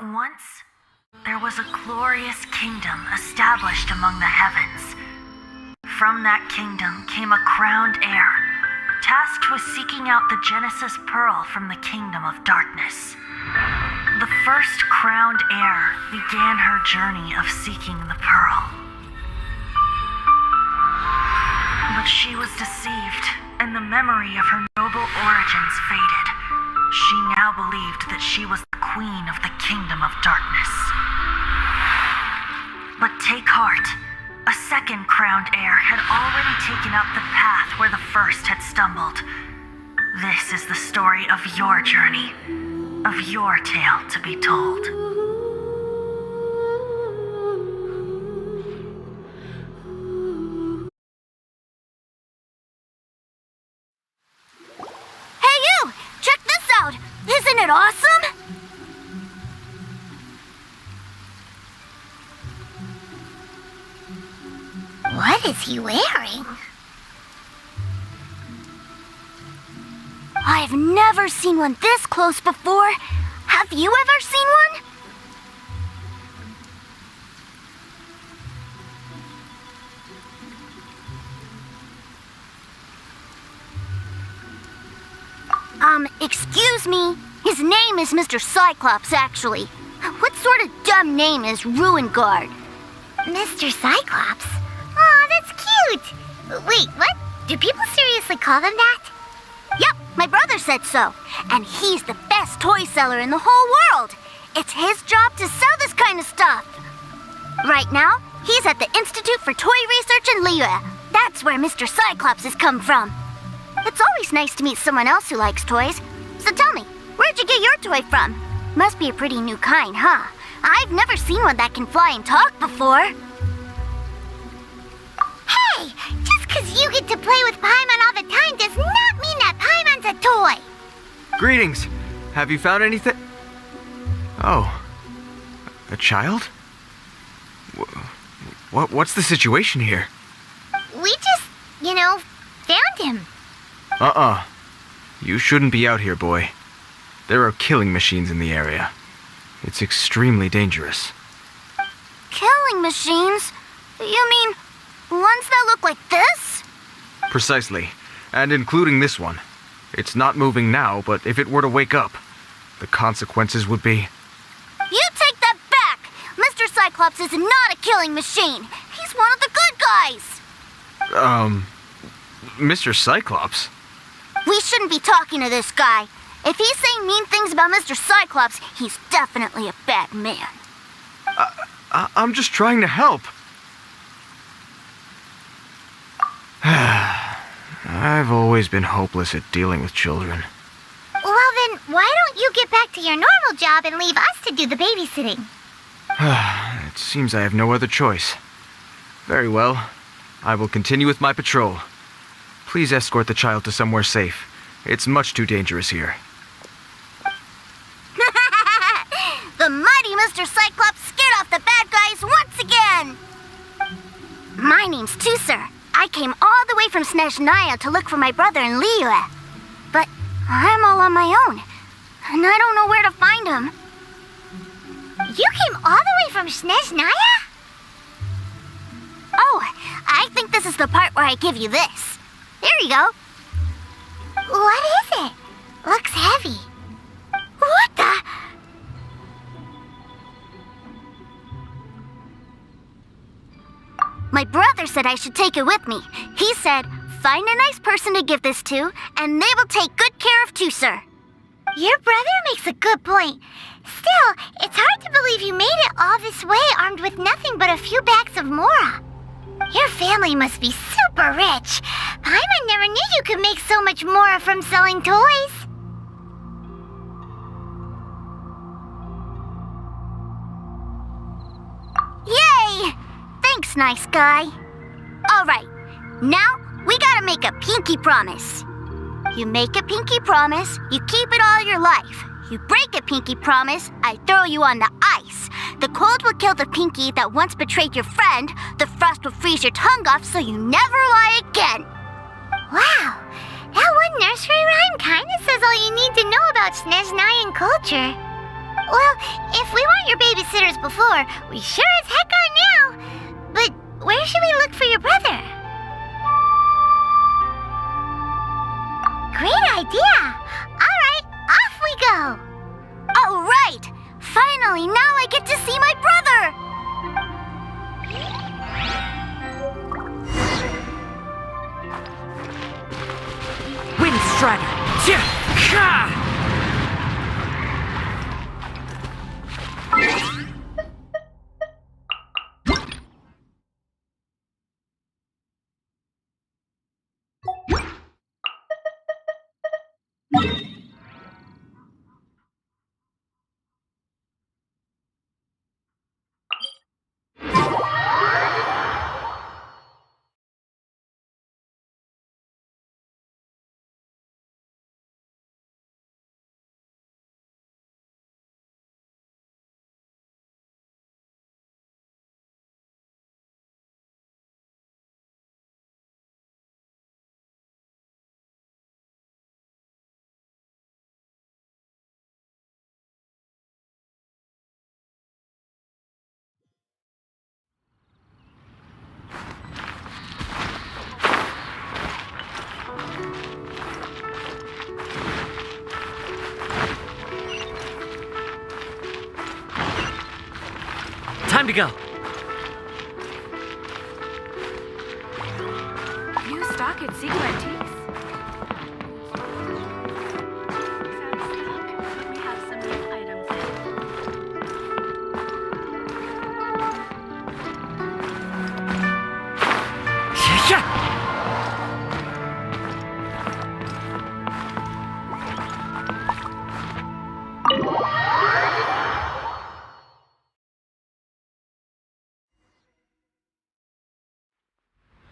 Once, there was a glorious kingdom established among the heavens. From that kingdom came a crowned heir, tasked with seeking out the Genesis Pearl from the kingdom of darkness. The first crowned heir began her journey of seeking the pearl. But she was deceived, and the memory of her noble origins faded. She now believed that she was the queen of the kingdom of darkness. But take heart. A second crowned heir had already taken up the path where the first had stumbled. This is the story of your journey, of your tale to be told. Hey you! Check this out! Isn't it awesome? What is he wearing? I've never seen one this close before. Have you ever seen one? Excuse me. His name is Mr. Cyclops, actually. What sort of dumb name is Ruin Guard? Mr. Cyclops? Aw, that's cute! Wait, what? Do people seriously call them that? Yep, my brother said so. And he's the best toy seller in the whole world. It's his job to sell this kind of stuff. Right now, he's at the Institute for Toy Research in Liyue. That's where Mr. Cyclops has come from. It's always nice to meet someone else who likes toys. So tell me, where'd you get your toy from? Must be a pretty new kind, huh? I've never seen one that can fly and talk before. Hey! Just 'cause you get to play with Paimon all the time does not mean that Paimon's a toy! Greetings! Have you found anything? Oh. A child? What's the situation here? We just, found him. You shouldn't be out here, boy. There are killing machines in the area. It's extremely dangerous. Killing machines? You mean ones that look like this? Precisely. And including this one. It's not moving now, but if it were to wake up, the consequences would be... You take that back! Mr. Cyclops is not a killing machine. He's one of the good guys. Mr. Cyclops? We shouldn't be talking to this guy. If he's saying mean things about Mr. Cyclops, he's definitely a bad man. I'm just trying to help. I've always been hopeless at dealing with children. Well then, why don't you get back to your normal job and leave us to do the babysitting? It seems I have no other choice. Very well. I will continue with my patrol. Please escort the child to somewhere safe. It's much too dangerous here. The mighty Mr. Cyclops scared off the bad guys once again! My name's Tusser. I came all the way from Snezhnaya to look for my brother in Liyue. But I'm all on my own, and I don't know where to find him. You came all the way from Snezhnaya? Oh, I think this is the part where I give you this. Here you go. What is it? Looks heavy. What the? My brother said I should take it with me. He said, find a nice person to give this to, and they will take good care of Tusser. Your brother makes a good point. Still, it's hard to believe you made it all this way armed with nothing but a few bags of Mora. Your family must be super rich. Paimon never knew you could make so much Mora from selling toys. Yay! Thanks, nice guy. Alright, now we gotta make a pinky promise. You make a pinky promise, you keep it all your life. You break a pinky promise, I throw you on the ice. The cold will kill the pinky that once betrayed your friend. The frost will freeze your tongue off so you never lie again. Wow, that one nursery rhyme kinda says all you need to know about Snezhnayan culture. Well, if we weren't your babysitters before, we sure as heck are now. But where should we look for your brother? Great idea! All right, off we go! All right! Finally, now I get to see my brother! Wind Strider! Ha! Time to go. New stock at Secret Antiques. We have some new items in. Yeah.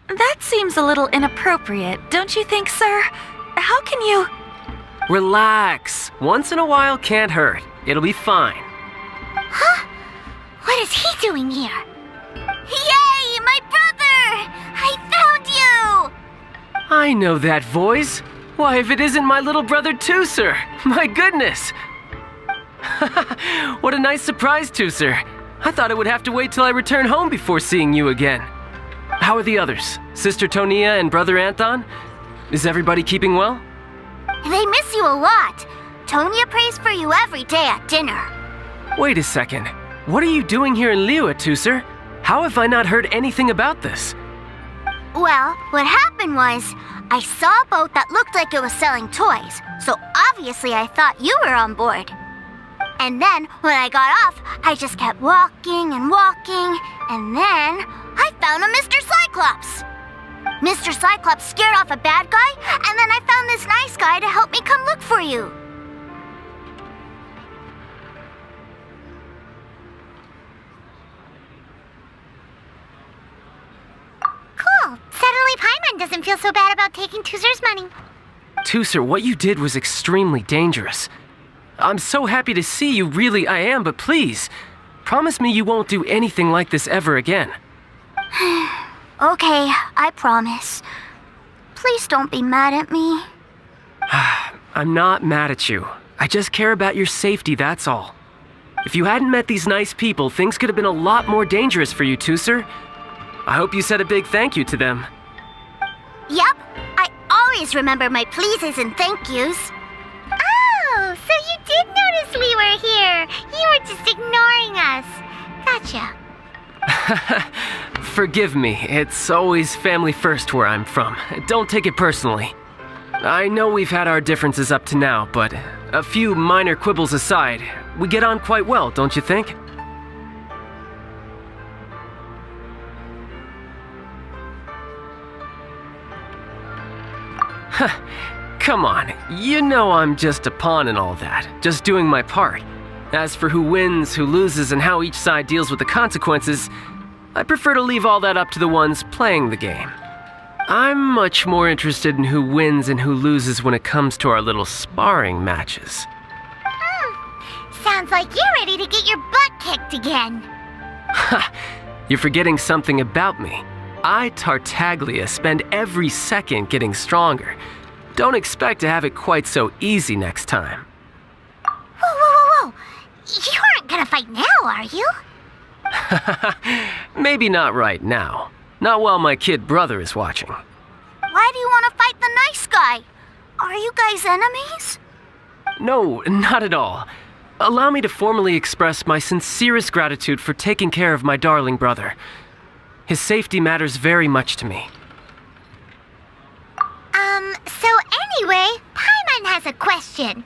That seems a little inappropriate, don't you think, sir? How can you... Relax. Once in a while can't hurt. It'll be fine. Huh? What is he doing here? Yay, my brother! I found you! I know that voice. Why, if it isn't my little brother Tooser! My goodness! What a nice surprise, Tooser. I thought I would have to wait till I return home before seeing you again. How are the others? Sister Tonia and Brother Anthon? Is everybody keeping well? They miss you a lot. Tonya prays for you every day at dinner. Wait a second. What are you doing here in Liyue, Tooser? How have I not heard anything about this? Well, what happened was, I saw a boat that looked like it was selling toys, so obviously I thought you were on board. And then, when I got off, I just kept walking and walking, and then I found a Mr. Cyclops. Mr. Cyclops scared off a bad guy, and then I found this nice guy to help me come look for you. Cool. Suddenly Paimon doesn't feel so bad about taking Tooser's money. Tooser, what you did was extremely dangerous. I'm so happy to see you, really I am, but please, promise me you won't do anything like this ever again. Okay, I promise. Please don't be mad at me. I'm not mad at you. I just care about your safety, that's all. If you hadn't met these nice people, things could have been a lot more dangerous for you, Tooser. I hope you said a big thank you to them. Yup, I always remember my pleases and thank yous. Oh, so you did notice we were here. You were just ignoring us. Gotcha. Forgive me, it's always family first where I'm from. Don't take it personally. I know we've had our differences up to now, but a few minor quibbles aside, we get on quite well, don't you think? Come on, you know I'm just a pawn and all that, just doing my part. As for who wins, who loses, and how each side deals with the consequences, I prefer to leave all that up to the ones playing the game. I'm much more interested in who wins and who loses when it comes to our little sparring matches. Sounds like you're ready to get your butt kicked again. Ha! You're forgetting something about me. I, Tartaglia, spend every second getting stronger. Don't expect to have it quite so easy next time. Whoa, whoa, whoa, whoa. You aren't gonna fight now, are you? Maybe not right now. Not while my kid brother is watching. Why do you want to fight the nice guy? Are you guys enemies? No, not at all. Allow me to formally express my sincerest gratitude for taking care of my darling brother. His safety matters very much to me. So anyway, Paimon has a question.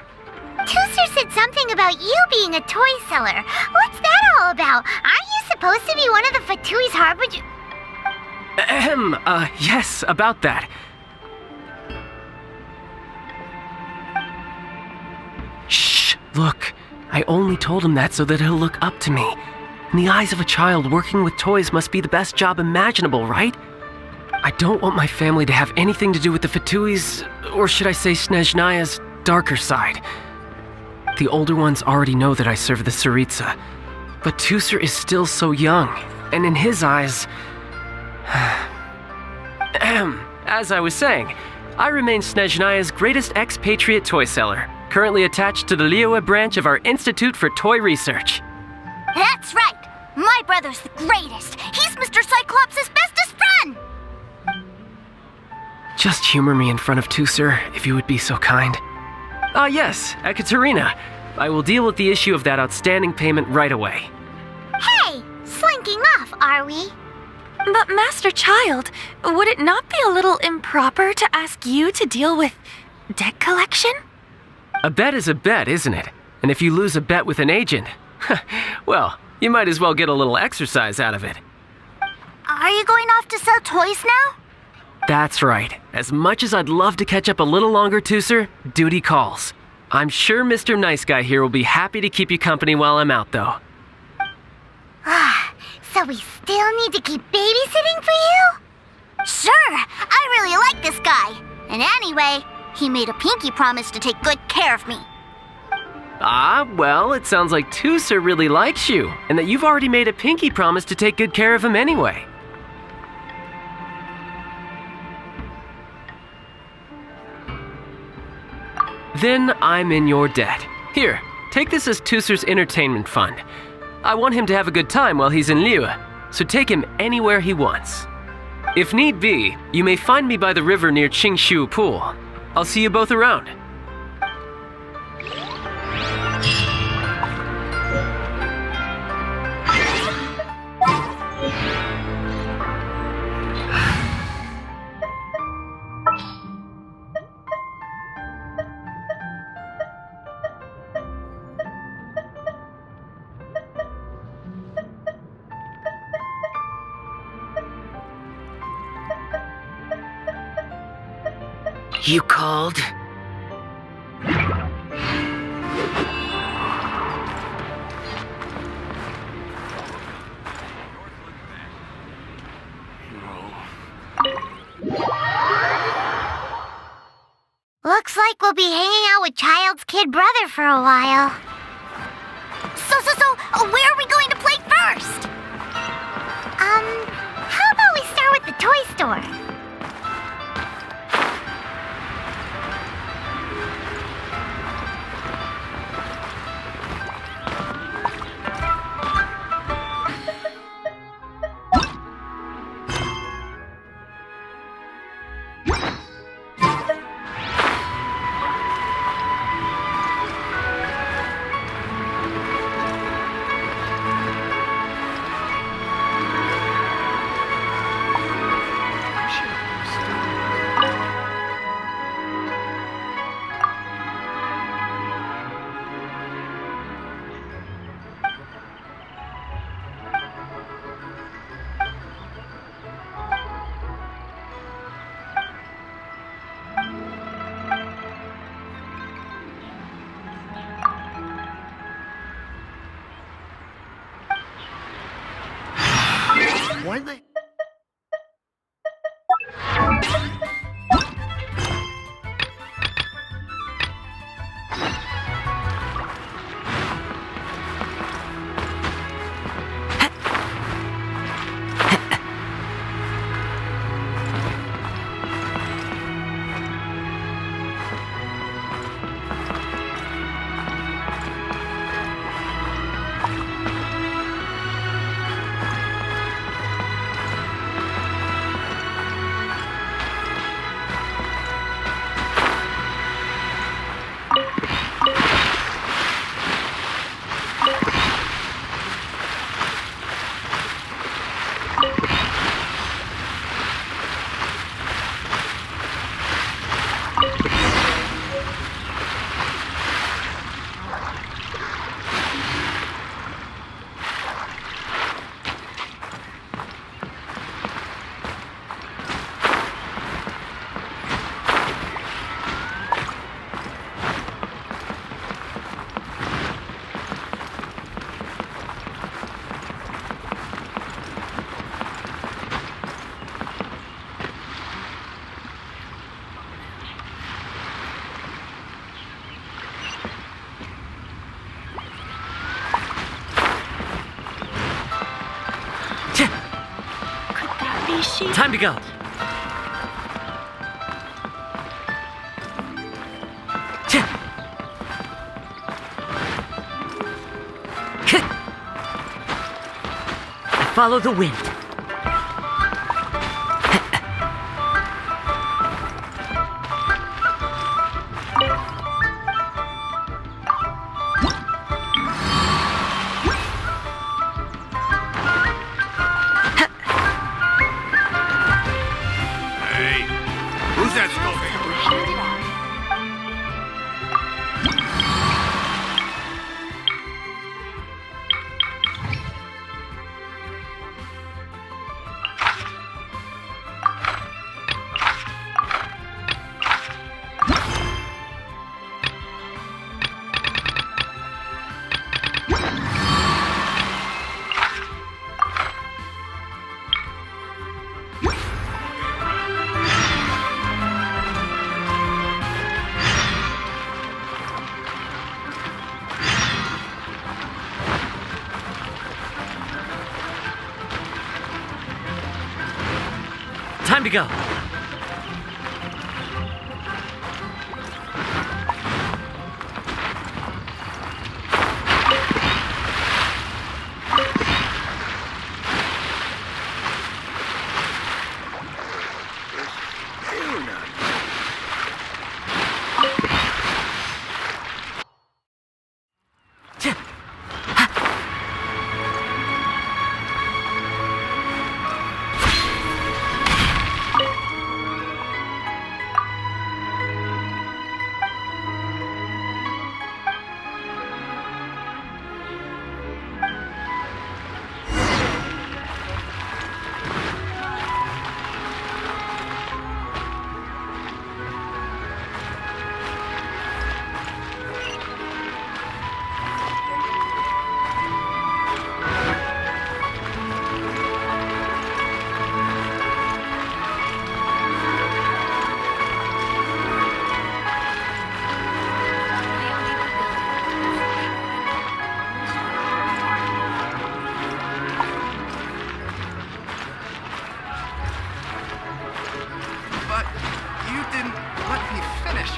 Tooser said something about you being a toy seller. What's that all about? Aren't you supposed to be one of the Fatui's harbinger? Yes, about that. Shh, look. I only told him that so that he'll look up to me. In the eyes of a child, working with toys must be the best job imaginable, right? I don't want my family to have anything to do with the Fatui's, or should I say Snezhnaya's, darker side. The older ones already know that I serve the Tsaritsa, but Tooser is still so young, and in his eyes... As I was saying, I remain Snezhnaya's greatest expatriate toy seller, currently attached to the Liyue branch of our Institute for Toy Research. That's right! My brother's the greatest! He's Mr. Cyclops' bestest friend! Just humor me in front of Tooser, if you would be so kind. Ah yes, Ekaterina. I will deal with the issue of that outstanding payment right away. Hey! Slinking off, are we? But Master Child, would it not be a little improper to ask you to deal with debt collection? A bet is a bet, isn't it? And if you lose a bet with an agent, well, you might as well get a little exercise out of it. Are you going off to sell toys now? That's right. As much as I'd love to catch up a little longer, Tooser, duty calls. I'm sure Mr. Nice Guy here will be happy to keep you company while I'm out, though. So we still need to keep babysitting for you? Sure, I really like this guy. And anyway, he made a pinky promise to take good care of me. Ah, well, it sounds like Tooser really likes you, and that you've already made a pinky promise to take good care of him anyway. Then I'm in your debt. Here, take this as Tooser's entertainment fund. I want him to have a good time while he's in Liyue, so take him anywhere he wants. If need be, you may find me by the river near Qingshu Pool. I'll see you both around. You called? Looks like we'll be hanging out with Child's kid brother for a while. So, where are we going to play first? How about we start with the toy store? Why they? Is she? Time to go. Follow the wind. Hey, who's that skulking around? Time to go. But you didn't let me finish.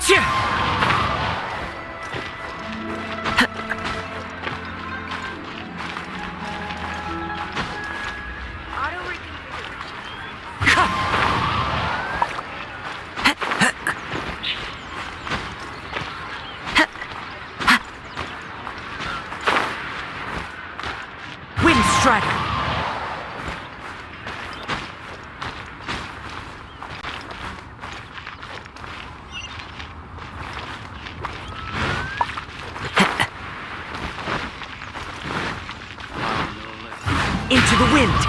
Wind Strider. Into the wind.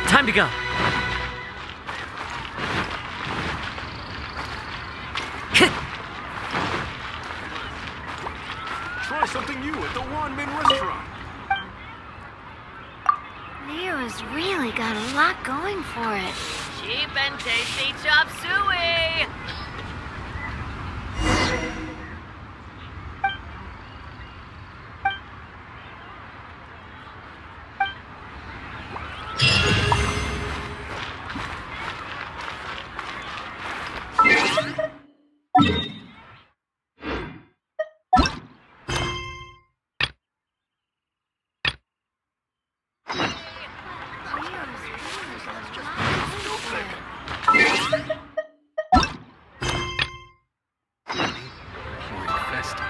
Time to go. Try something new at the Wanmin restaurant. Nero's really got a lot going for it. Cheap and tasty chop suey! Or infested.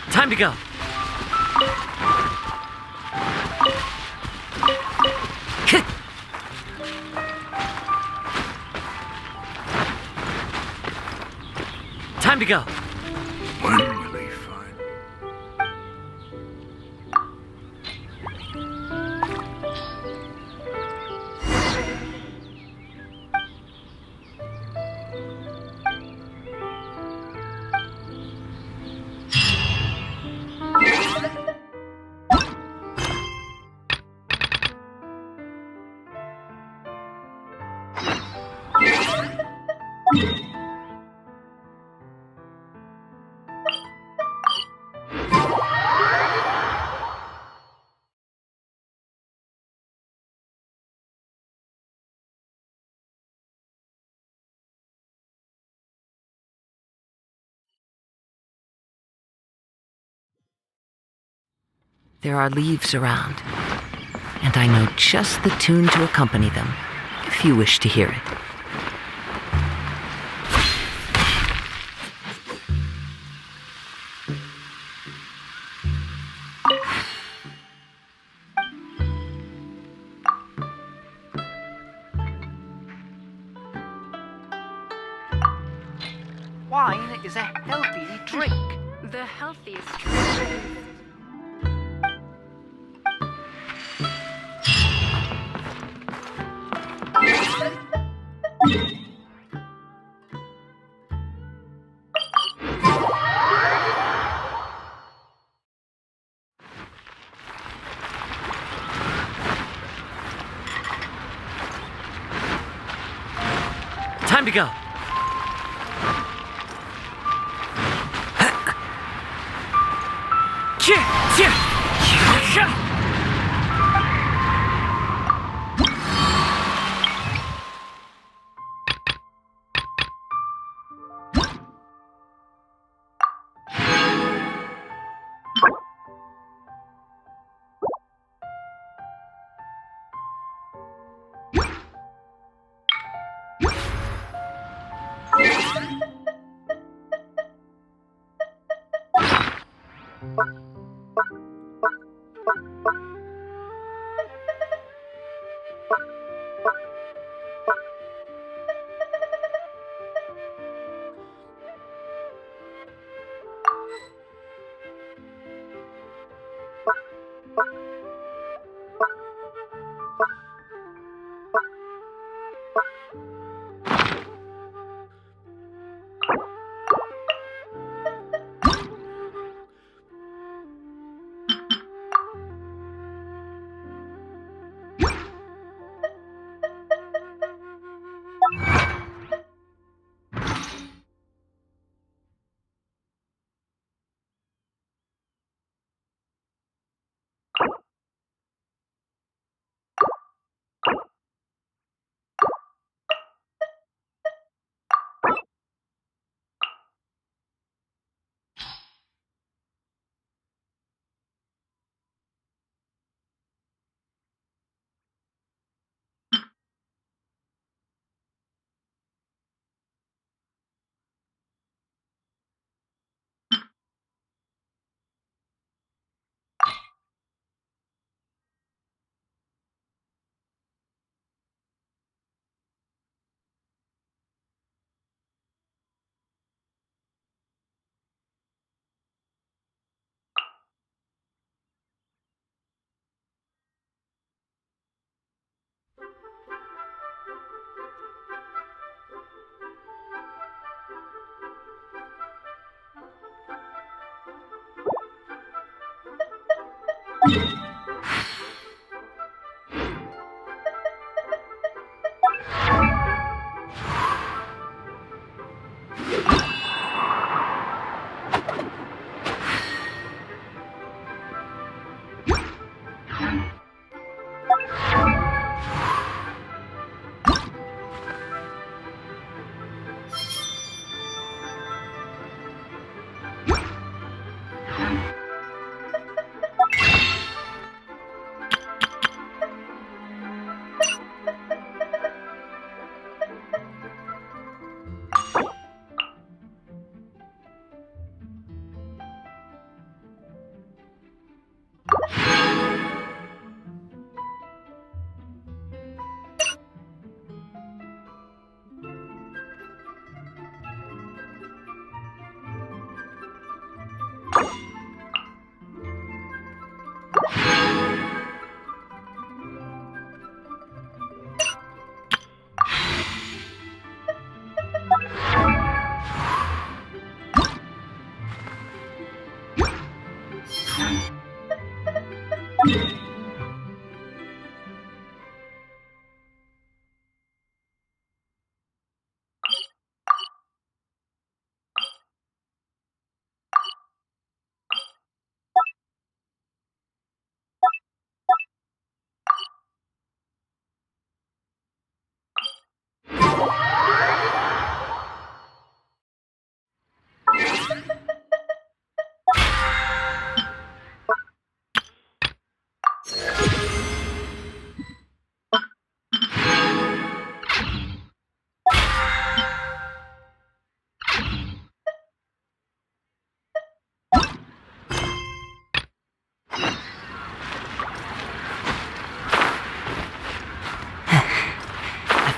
Time to go. Time to go. When will he find? There are leaves around, and I know just the tune to accompany them, if you wish to hear it. Wine is a healthy drink. The healthiest drink. Time to go.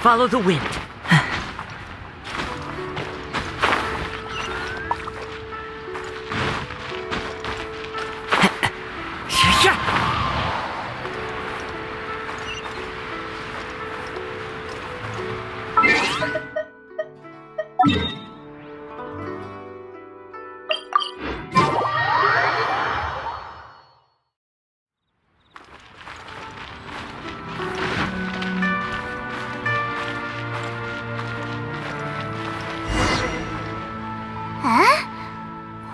Follow the wind.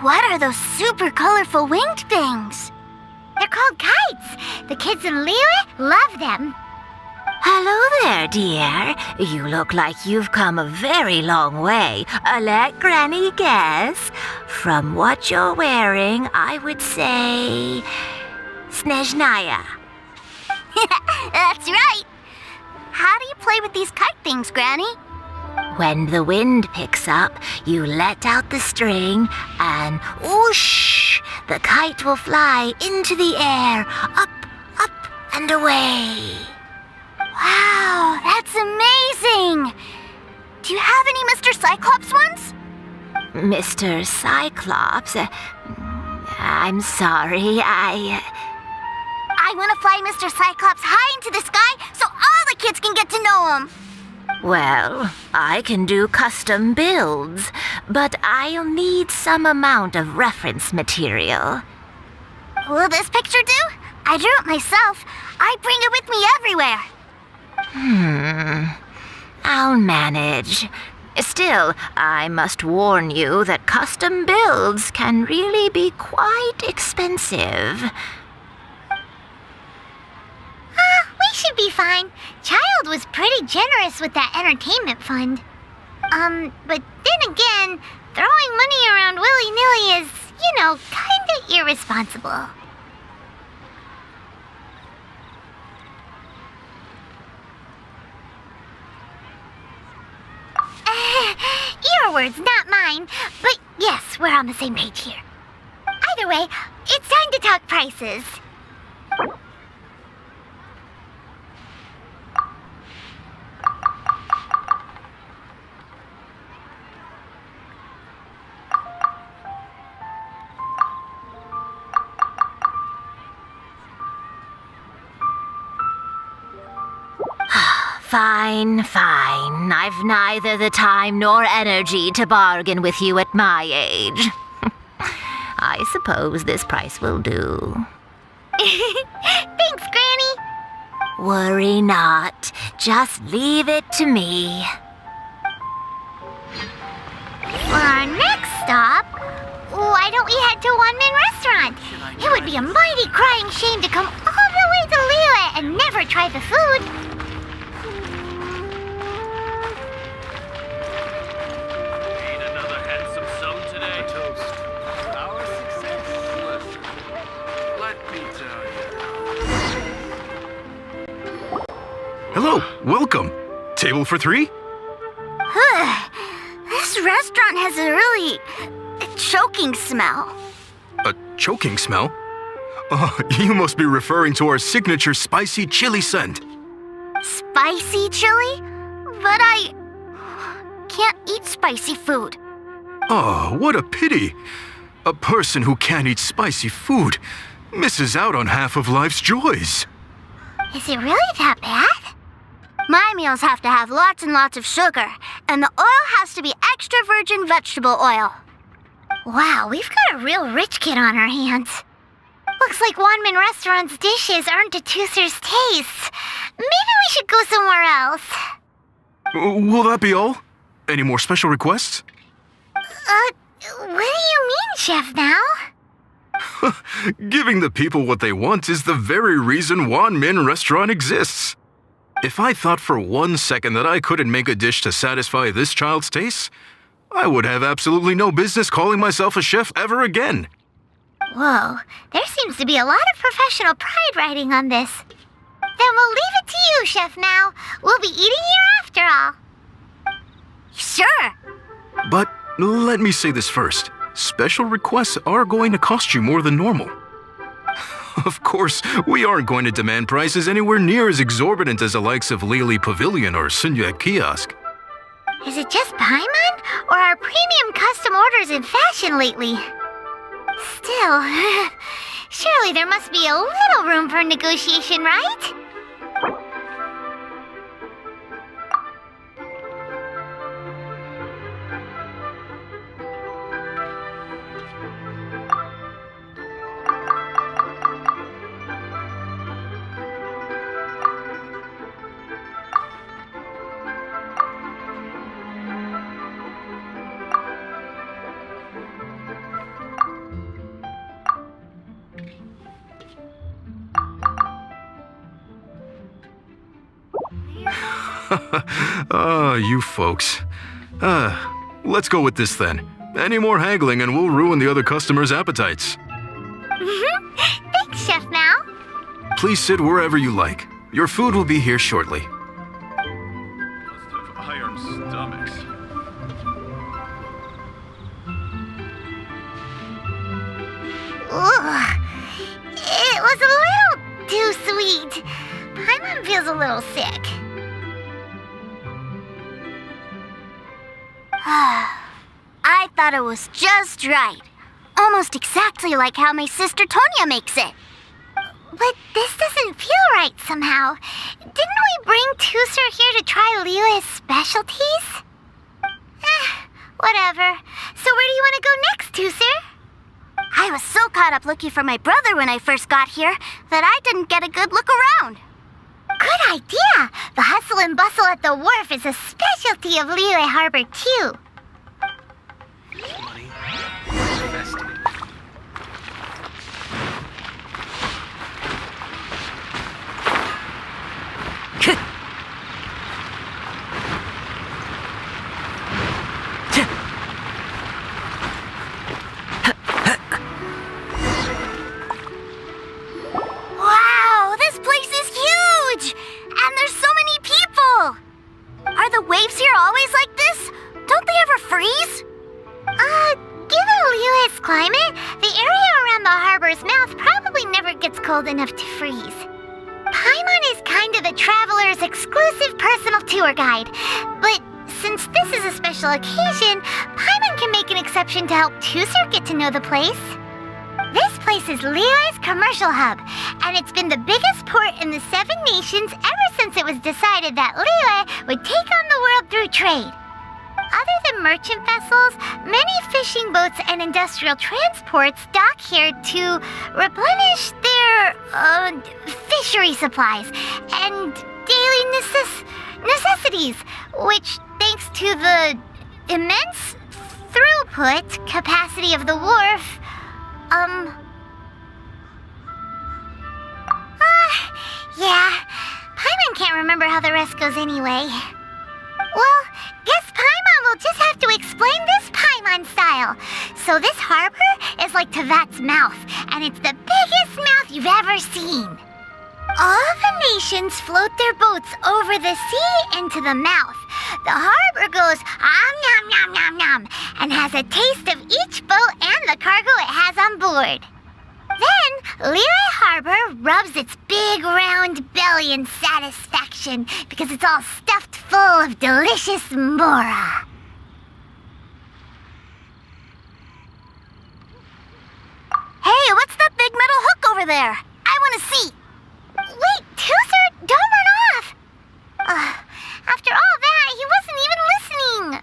What are those super colorful winged things? They're called kites. The kids in Liyue love them. Hello there, dear. You look like you've come a very long way. Let Granny guess. From what you're wearing, I would say... Snezhnaya. That's right. How do you play with these kite things, Granny? When the wind picks up, you let out the string and whoosh! The kite will fly into the air, up, up, and away. Wow, that's amazing! Do you have any Mr. Cyclops ones? Mr. Cyclops? I'm sorry, I want to fly Mr. Cyclops high into the sky so all the kids can get to know him. Well, I can do custom builds, but I'll need some amount of reference material. Will this picture do? I drew it myself. I bring it with me everywhere. I'll manage. Still, I must warn you that custom builds can really be quite expensive. We should be fine. Child was pretty generous with that entertainment fund. But then again, throwing money around willy-nilly is, kinda irresponsible. Your words, not mine. But yes, we're on the same page here. Either way, it's time to talk prices. Fine. I've neither the time nor energy to bargain with you at my age. I suppose this price will do. Thanks, Granny. Worry not. Just leave it to me. For our next stop, why don't we head to One Man Restaurant? It would be a mighty crying shame to come all the way to Liyue and never try the food. Need another handsome sum today? A toast. Our success. Listen, let me tell you. Hello, welcome. Table for 3? This restaurant has a really choking smell. A choking smell? Oh, you must be referring to our signature spicy chili scent. Spicy chili? But I can't eat spicy food. Oh, what a pity. A person who can't eat spicy food misses out on half of life's joys. Is it really that bad? My meals have to have lots and lots of sugar, and the oil has to be extra virgin vegetable oil. Wow, we've got a real rich kid on our hands. Looks like Wanmin Restaurant's dishes aren't to Tooser's taste. Maybe we should go somewhere else. Will that be all? Any more special requests? What do you mean, Chef Now? Giving the people what they want is the very reason Wan Min Restaurant exists. If I thought for 1 second that I couldn't make a dish to satisfy this child's tastes, I would have absolutely no business calling myself a chef ever again. Whoa, there seems to be a lot of professional pride riding on this. Then we'll leave it to you, Chef Now. We'll be eating here after all. Sure. But let me say this first. Special requests are going to cost you more than normal. Of course, we aren't going to demand prices anywhere near as exorbitant as the likes of Lily Pavilion or Sunya Kiosk. Is it just Paimon, or are premium custom orders in fashion lately? Still, surely there must be a little room for negotiation, right? You folks. Let's go with this then. Any more haggling and we'll ruin the other customers' appetites. Thanks, Chef Now. Please sit wherever you like. Your food will be here shortly. Must have iron stomachs. Ugh. It was a little too sweet. Paimon feels a little sick. I thought it was just right. Almost exactly like how my sister Tonya makes it. But this doesn't feel right somehow. Didn't we bring Tooser here to try Liyue's specialties? Whatever. So where do you want to go next, Tooser? I was so caught up looking for my brother when I first got here that I didn't get a good look around. Good idea! The hustle and bustle at the wharf is a specialty of Liyue Harbor, too. Money. Invested. Wow, this place is huge! And there's so many people! Are the waves here always like this? Don't they ever freeze? Given Liyue's climate, the area around the harbor's mouth probably never gets cold enough to freeze. Paimon is kind of the traveler's exclusive personal tour guide, but since this is a special occasion, Paimon can make an exception to help Tooser get to know the place. This place is Liyue's commercial hub, and it's been the biggest port in the 7 nations ever since it was decided that Liyue would take on the world through trade. Other Other than merchant vessels, many fishing boats and industrial transports dock here to replenish their fishery supplies and daily necessities, which, thanks to the immense throughput capacity of the wharf, yeah, Paimon can't remember how the rest goes anyway. Well, guess Paimon will just have to explain this Paimon style. So this harbor is like Tevat's mouth, and it's the biggest mouth you've ever seen. All the nations float their boats over the sea into the mouth. The harbor goes nom nom nom nom and has a taste of each boat and the cargo it has on board. Then, Liyue Harbor rubs its big round belly in satisfaction because it's all stuffed full of delicious mora. Hey, what's that big metal hook over there? I want to see. Wait, Tooser, don't run off! After all that, he wasn't even listening!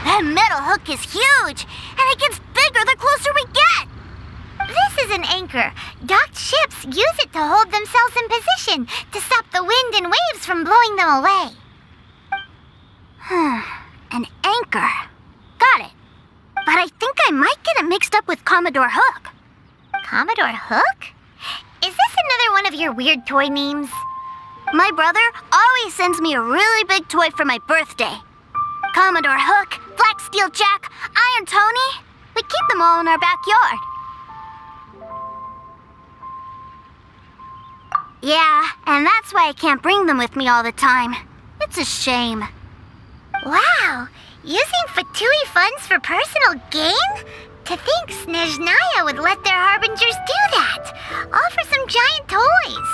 That metal hook is huge, and it gets bigger the closer we get. This is an anchor. Docked ships use it to hold themselves in position to stop the wind and waves from blowing them away. An anchor. Got it. But I think I might get it mixed up with Commodore Hook. Commodore Hook? Is this another one of your weird toy names? My brother always sends me a really big toy for my birthday. Commodore Hook, Black Steel Jack, Iron Tony. We keep them all in our backyard. Yeah, and that's why I can't bring them with me all the time. It's a shame. Wow! Using Fatui funds for personal gain? To think Snezhnaya would let their harbingers do that! All for some giant toys!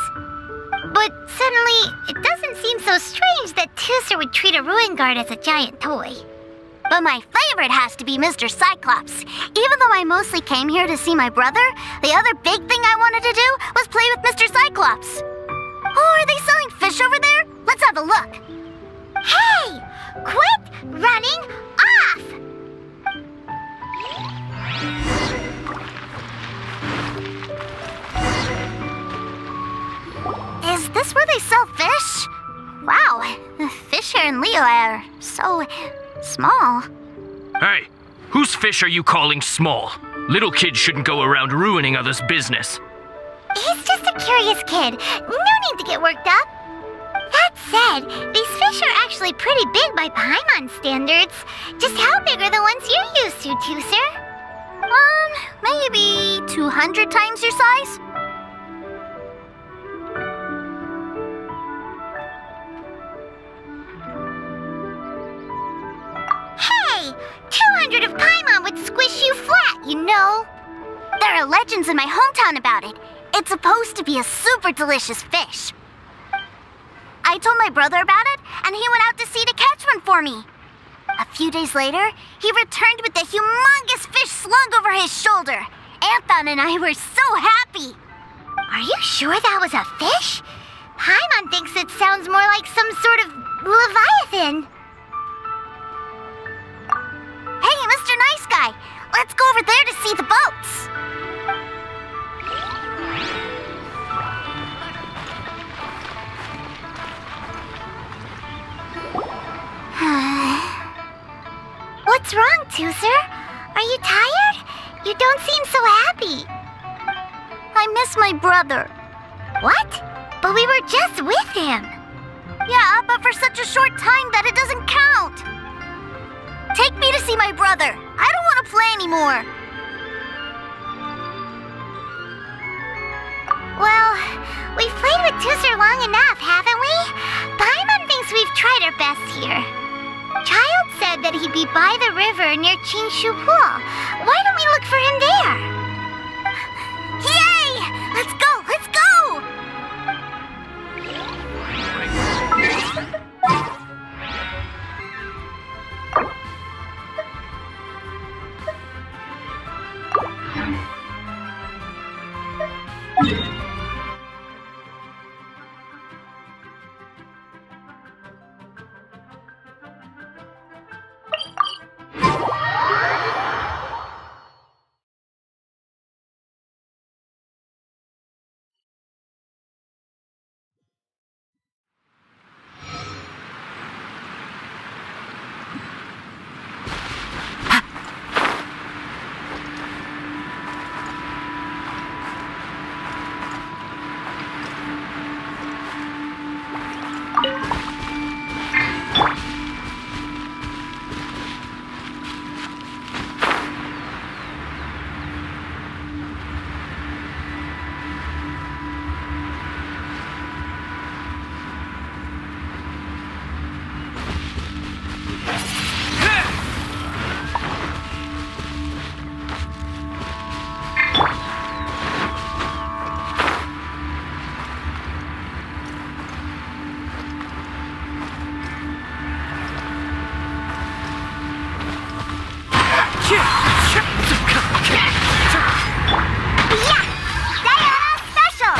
But suddenly, it doesn't seem so strange that Tooser would treat a ruin guard as a giant toy. But my favorite has to be Mr. Cyclops. Even though I mostly came here to see my brother, the other big thing I wanted to do was play with Mr. Cyclops. Oh, are they selling fish over there? Let's have a look. Hey! Quit running off! Is this where they sell fish? Wow, the fish here in Liyue are so small. Hey, whose fish are you calling small? Little kids shouldn't go around ruining others' business. He's just a curious kid. No need to get worked up. That said, these fish are actually pretty big by Paimon standards. Just how big are the ones you're used to, Tooser? Maybe 200 times your size? Hey! 200 of Paimon would squish you flat, you know. There are legends in my hometown about it. It's supposed to be a super delicious fish. I told my brother about it, and he went out to sea to catch one for me. A few days later, he returned with a humongous fish slung over his shoulder. Anthon and I were so happy. Are you sure that was a fish? Paimon thinks it sounds more like some sort of leviathan. Hey, Mr. Nice Guy, let's go over there to see the boats. What's wrong, Tooser? Are you tired? You don't seem so happy. I miss my brother. What? But we were just with him. Yeah, but for such a short time that it doesn't count. Take me to see my brother. I don't want to play anymore. Well, we've played with Tooser long enough, haven't we? Paimon thinks we've tried our best here. Child said that he'd be by the river near Chinshu Pool. Why don't we look for him there? Yay! Let's go! Let's go! Yeah! Diana Special!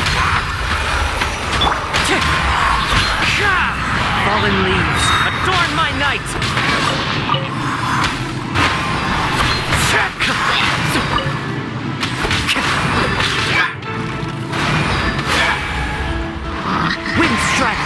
Fallen leaves, adorn my night! Wind strike!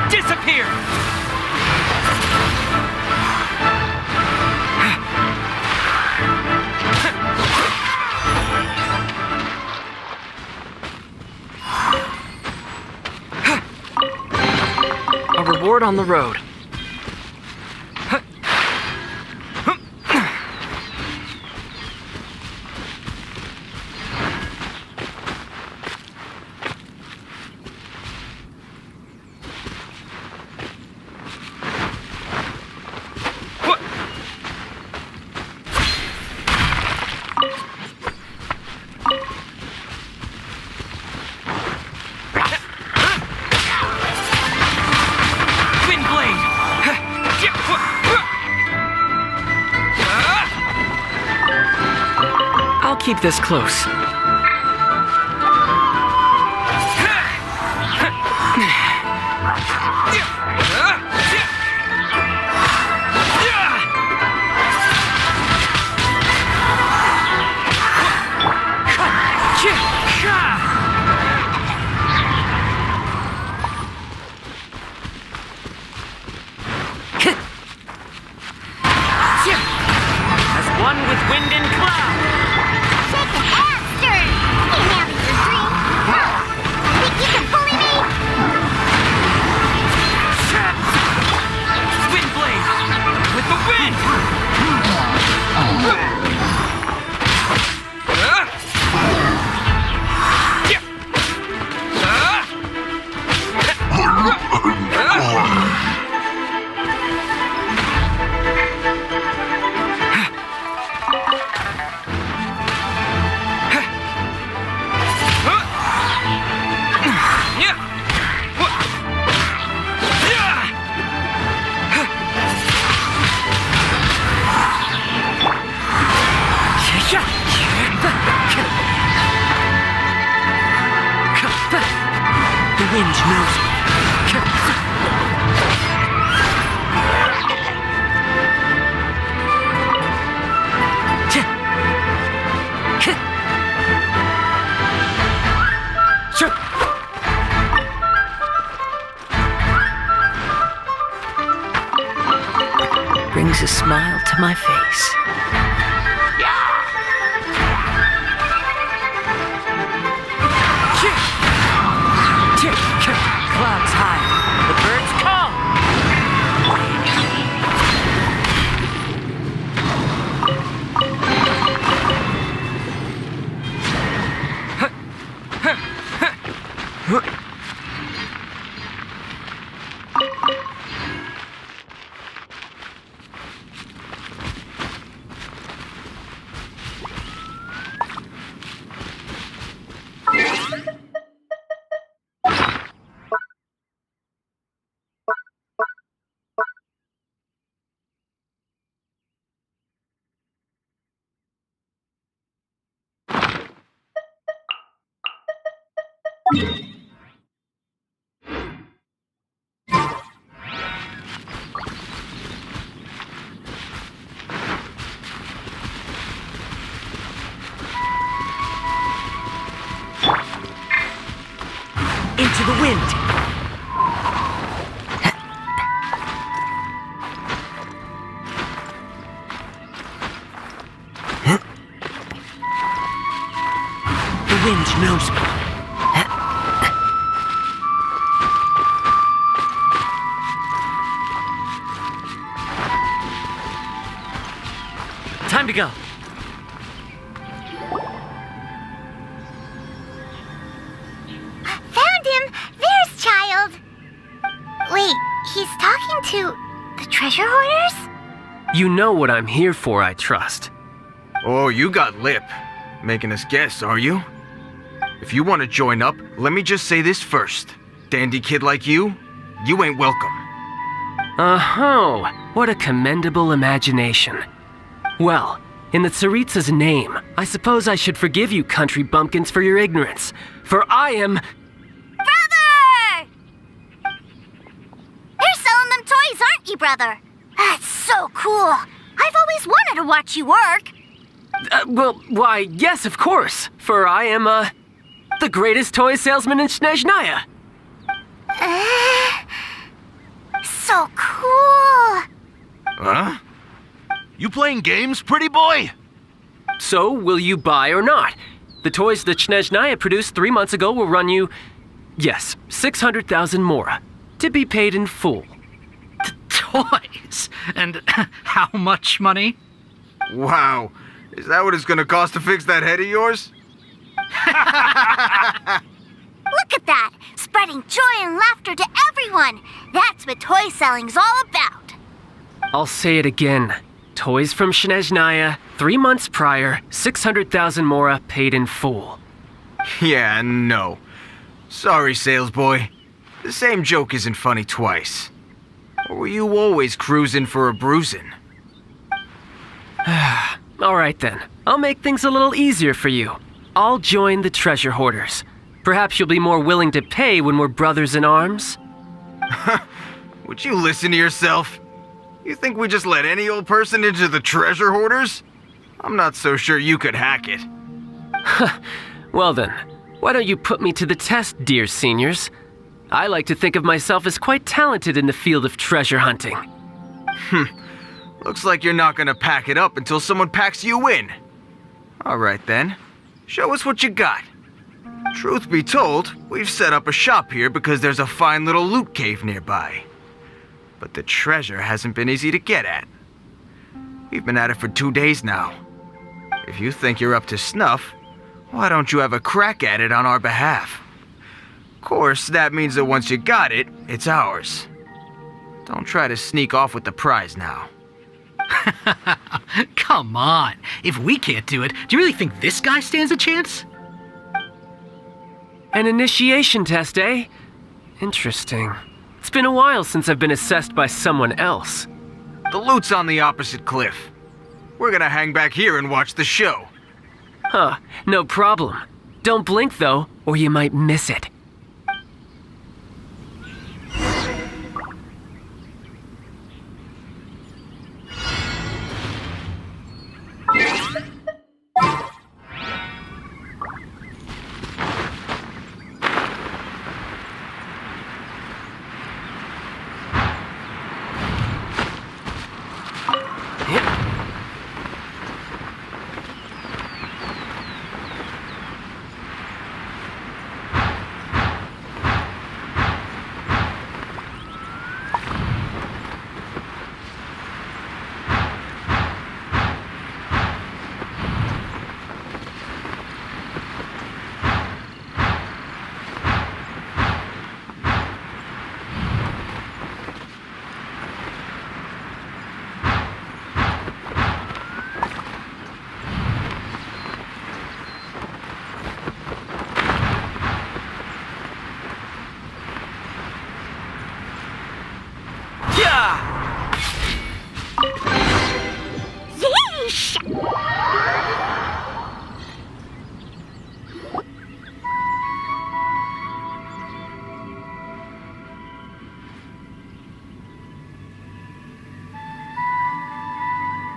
Disappear! A reward on the road. I'll keep this close. As one with wind and cloud. Shake the hamster! Hey, now that you're green. Think you can bully me? Wind blade with the wind. The wind knows me. Brings a smile to my face. Clouds high, the birds call. Into the wind. knows me. Time to go. Found him! There's Child! Wait, he's talking to the treasure hoarders? You know what I'm here for, I trust. Oh, you got lip. Making us guess, are you? If you want to join up, let me just say this first. Dandy kid like you ain't welcome. Oh, what a commendable imagination. Well, in the Tsaritsa's name, I suppose I should forgive you country bumpkins for your ignorance, for I am... Brother! You're selling them toys, aren't you, brother? That's so cool. I've always wanted to watch you work. Why, yes, of course, for I am, the greatest toy salesman in Snezhnaya. So cool. Huh? You playing games, pretty boy? So, will you buy or not? The toys that Snezhnaya produced 3 months ago will run you, yes, 600,000 mora, to be paid in full. Toys? And how much money? Wow. Is that what it's gonna cost to fix that head of yours? Look at that! Spreading joy and laughter to everyone! That's what toy selling's all about! I'll say it again. Toys from Snezhnaya, 3 months prior, 600,000 mora paid in full. Yeah, no. Sorry, sales boy. The same joke isn't funny twice. Or were you always cruising for a bruising? All right then, I'll make things a little easier for you. I'll join the treasure hoarders. Perhaps you'll be more willing to pay when we're brothers in arms? Would you listen to yourself? You think we just let any old person into the treasure hoarders? I'm not so sure you could hack it. Well then, why don't you put me to the test, dear seniors? I like to think of myself as quite talented in the field of treasure hunting. Looks like you're not gonna pack it up until someone packs you in. All right then, show us what you got. Truth be told, we've set up a shop here because there's a fine little loot cave nearby. But the treasure hasn't been easy to get at. We've been at it for 2 days now. If you think you're up to snuff, why don't you have a crack at it on our behalf? Of course, that means that once you got it, it's ours. Don't try to sneak off with the prize now. Come on. If we can't do it, do you really think this guy stands a chance? An initiation test, eh? Interesting. It's been a while since I've been assessed by someone else. The loot's on the opposite cliff. We're gonna hang back here and watch the show. Huh, no problem. Don't blink though, or you might miss it. Yeesh!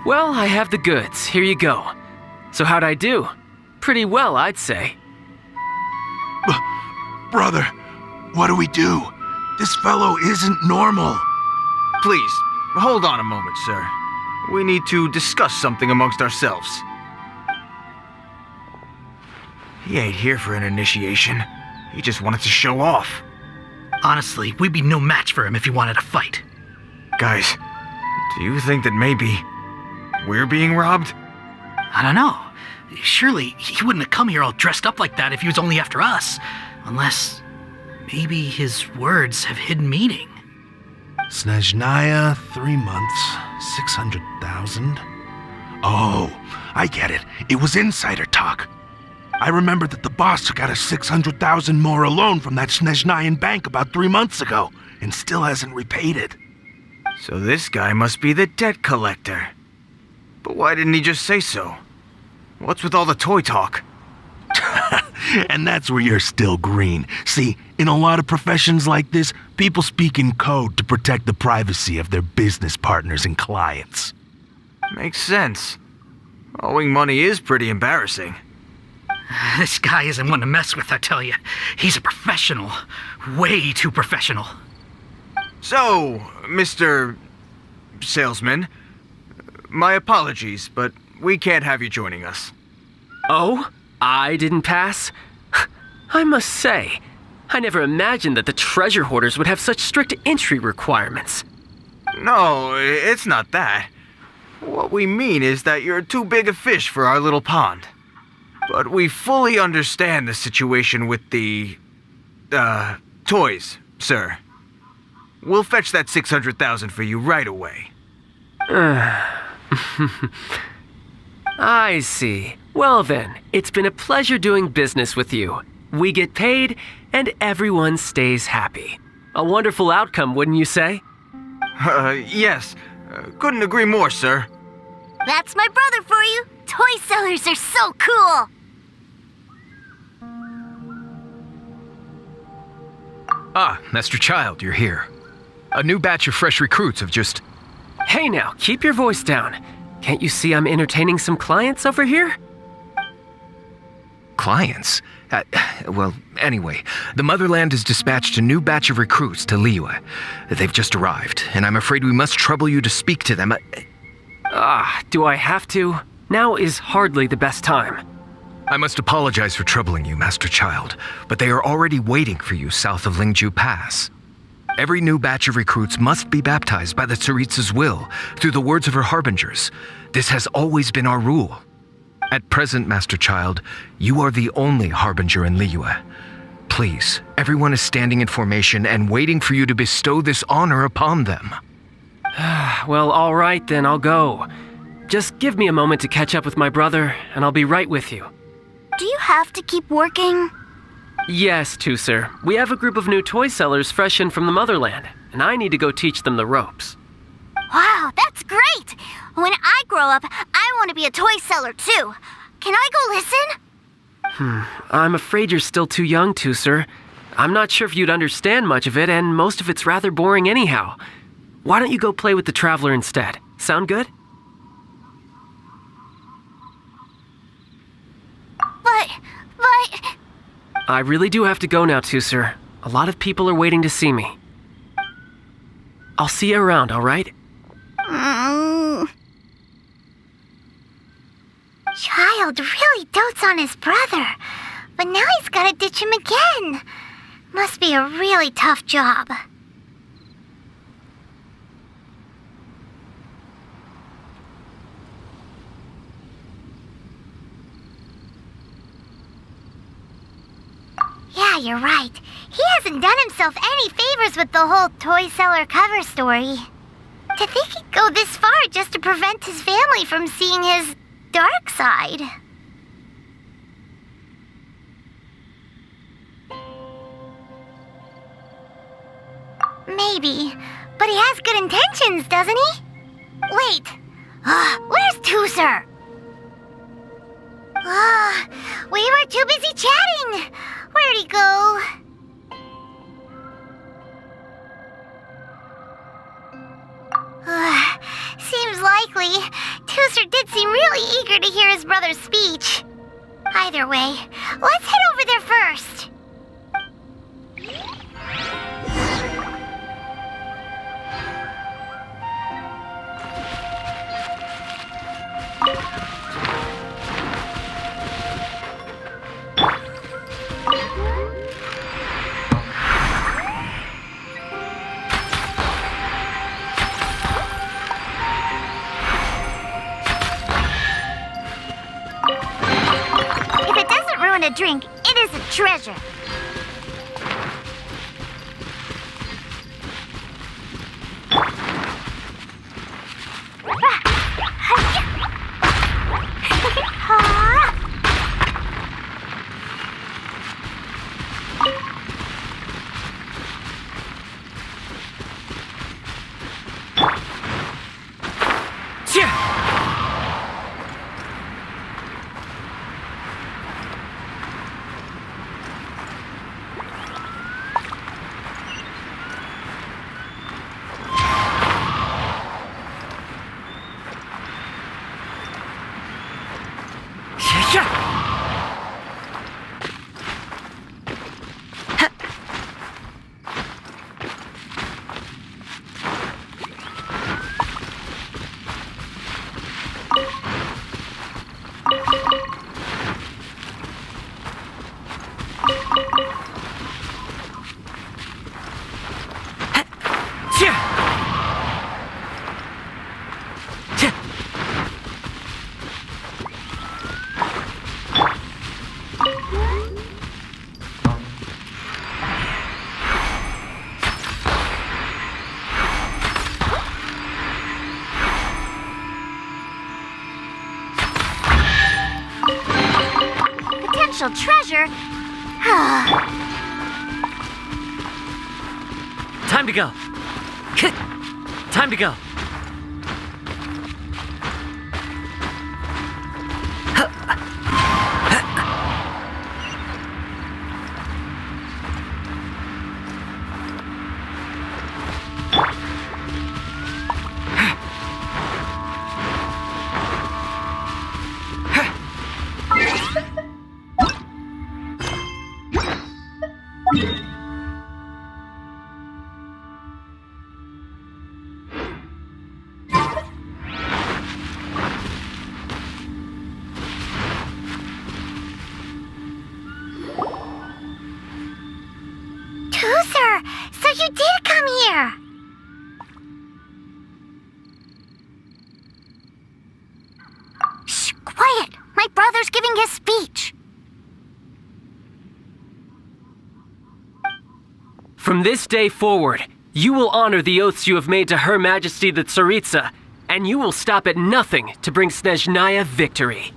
Well, I have the goods. Here you go. So how'd I do? Pretty well, I'd say. Brother, what do we do? This fellow isn't normal. Please, hold on a moment, sir. We need to discuss something amongst ourselves. He ain't here for an initiation. He just wanted to show off. Honestly, we'd be no match for him if he wanted to fight. Guys, do you think that maybe we're being robbed? I don't know. Surely he wouldn't have come here all dressed up like that if he was only after us. Unless maybe his words have hidden meaning. Snezhnaya, 3 months, 600,000. Oh, I get it. It was insider talk. I remember that the boss took out a 600,000 more loan from that Snezhnayan bank about 3 months ago, and still hasn't repaid it. So this guy must be the debt collector. But why didn't he just say so? What's with all the toy talk? And that's where you're still green. See, in a lot of professions like this, people speak in code to protect the privacy of their business partners and clients. Makes sense. Owing money is pretty embarrassing. This guy isn't one to mess with, I tell you. He's a professional. Way too professional. So, Mr. Salesman, my apologies, but we can't have you joining us. Oh? I didn't pass? I must say, I never imagined that the treasure hoarders would have such strict entry requirements. No, it's not that. What we mean is that you're too big a fish for our little pond. But we fully understand the situation with the, toys, sir. We'll fetch that 600,000 for you right away. I see. Well then, it's been a pleasure doing business with you. We get paid, and everyone stays happy. A wonderful outcome, wouldn't you say? Yes. Couldn't agree more, sir. That's my brother for you. Toy sellers are so cool. Ah, Master Child, you're here. A new batch of fresh recruits have just... Hey now, keep your voice down. Can't you see I'm entertaining some clients over here? Clients? Well, anyway, the Motherland has dispatched a new batch of recruits to Liyue. They've just arrived, and I'm afraid we must trouble you to speak to them. Do I have to? Now is hardly the best time. I must apologize for troubling you, Master Child, but they are already waiting for you south of Lingju Pass. Every new batch of recruits must be baptized by the Tsaritsa's will, through the words of her harbingers. This has always been our rule. At present, Master Child, you are the only harbinger in Liyue. Please, everyone is standing in formation and waiting for you to bestow this honor upon them. Well, all right then, I'll go. Just give me a moment to catch up with my brother, and I'll be right with you. Do you have to keep working? Yes, sir. We have a group of new toy sellers fresh in from the Motherland, and I need to go teach them the ropes. Wow, that's great! When I grow up, I want to be a toy seller too. Can I go listen? I'm afraid you're still too young, sir. I'm not sure if you'd understand much of it, and most of it's rather boring anyhow. Why don't you go play with the Traveler instead? Sound good? But... I really do have to go now, sir. A lot of people are waiting to see me. I'll see you around, all right? Child really dotes on his brother, but now he's gotta ditch him again. Must be a really tough job. Yeah, you're right. He hasn't done himself any favors with the whole toy seller cover story. To think he'd go this far just to prevent his family from seeing his dark side. Maybe, but he has good intentions, doesn't he? Wait, where's Tooser? We were too busy chatting. Where'd he go? Seems likely. Tooser did seem really eager to hear his brother's speech. Either way, let's head over there first. drink. It is a treasure. Potential treasure? Time to go. Time to go. Tooser, so you did come here. Shh, quiet. My brother's giving his speech. From this day forward, you will honor the oaths you have made to Her Majesty the Tsaritsa, and you will stop at nothing to bring Snezhnaya victory.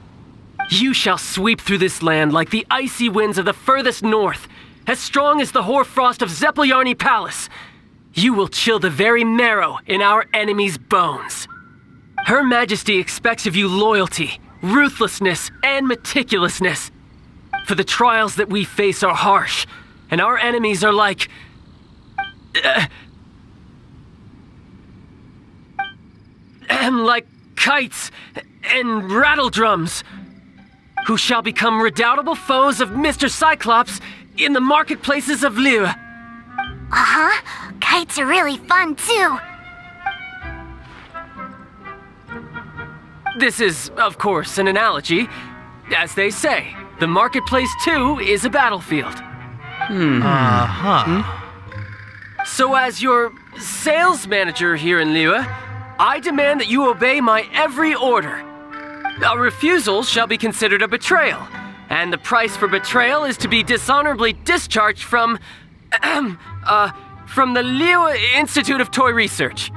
You shall sweep through this land like the icy winds of the furthest north, as strong as the hoarfrost of Zepelyarny Palace. You will chill the very marrow in our enemies' bones. Her Majesty expects of you loyalty, ruthlessness, and meticulousness. For the trials that we face are harsh, and our enemies are like kites and rattle drums, who shall become redoubtable foes of Mr. Cyclops in the marketplaces of Liyue. Uh-huh. Kites are really fun, too. This is, of course, an analogy. As they say, the marketplace, too, is a battlefield. So as your sales manager here in Liyue, I demand that you obey my every order. A refusal shall be considered a betrayal, and the price for betrayal is to be dishonorably discharged from the Liyue Institute of Toy Research.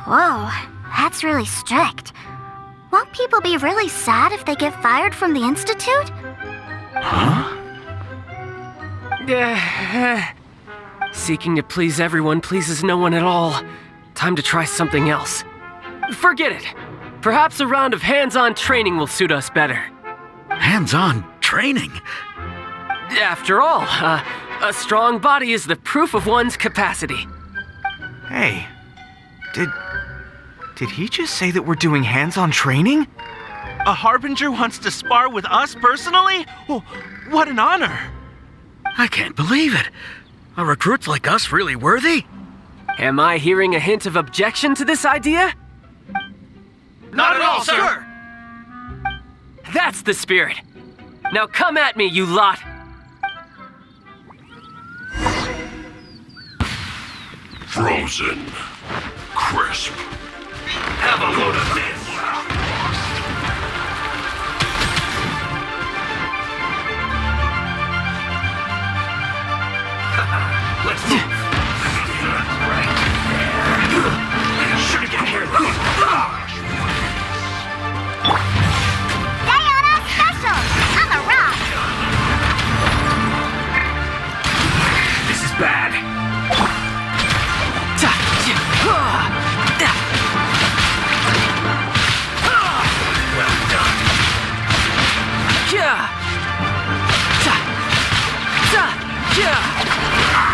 Whoa, that's really strict. Won't people be really sad if they get fired from the Institute? Seeking to please everyone pleases no one at all. Time to try something else. Forget it. Perhaps a round of hands-on training will suit us better. Hands-on training? After all, a strong body is the proof of one's capacity. Hey, did he just say that we're doing hands-on training? A Harbinger wants to spar with us personally? Well, what an honor! I can't believe it. Are recruits like us really worthy? Am I hearing a hint of objection to this idea? Not at all, sir! That's the spirit. Now come at me, you lot! Frozen. Crisp. Have a load of this. Diana Special! I'm a rock! This is bad. Well done.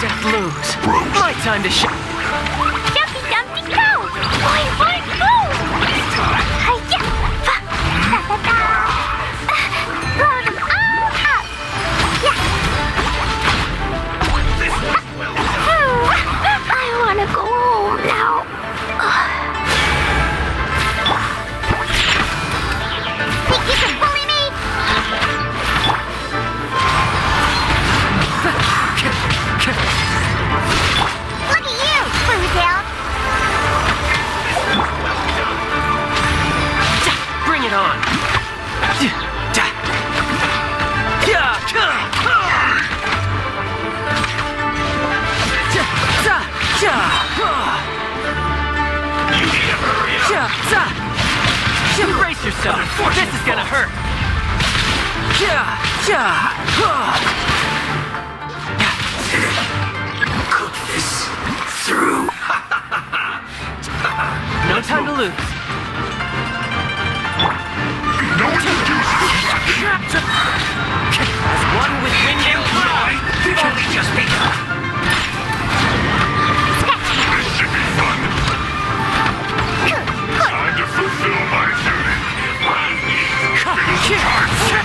Death looms. My time to shine. Jumpy Dumpty Go! Boing boing boom! Hi-ya! Fa-da-da-da! Blow them all up! Yeah! I wanna go home now. Think you can bully me? Look at you, Foodtail! Bring it on. Brace yourself. This is gonna hurt. Cook this through. No time to lose. No excuses! As one with wind and cloud. We've only just begun. This should be fun. Time to fulfill my duty.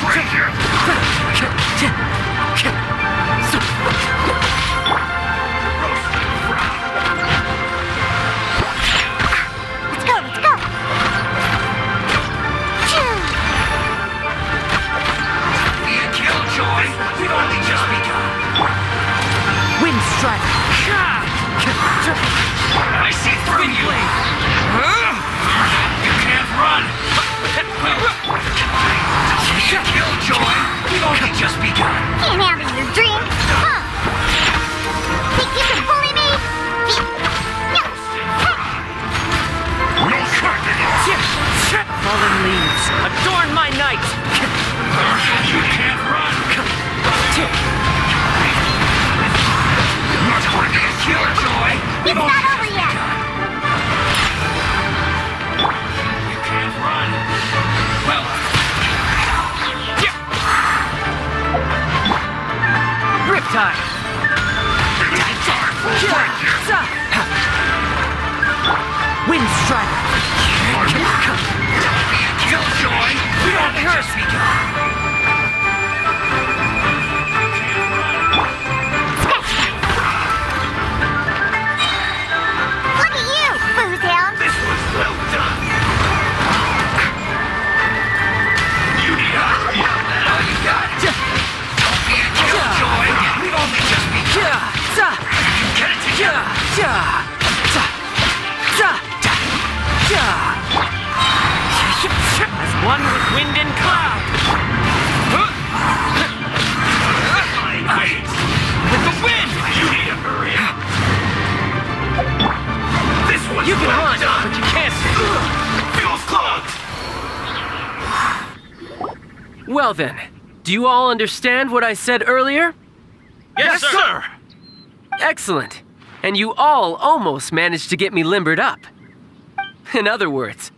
Right here. Let's go, let's go! Phew. Be a killjoy. We've only just begun. Wind strike. I see through you. You can't run. Be a killjoy. We've only just begun. Can't handle your drink, huh? Think you can bully me? No. No cracking off! Fallen leaves. Adorn my night. You can't run. Not breaking a Killjoy. It's not over yet. You can't run. Well, Riptide. time for a break here! Wind strike. killjoy. We've only just begun. Look at you, Foodtail. This was well done. You need a hurry up. That all you got? Don't be a killjoy. We've only just begun. Get it together. As one with wind and cloud. With the wind. You need to hurry up. This was You can well run, done. but you can't. Feels clogged. Well then, do you all understand what I said earlier? Yes, sir. Excellent. And you all almost managed to get me limbered up. In other words,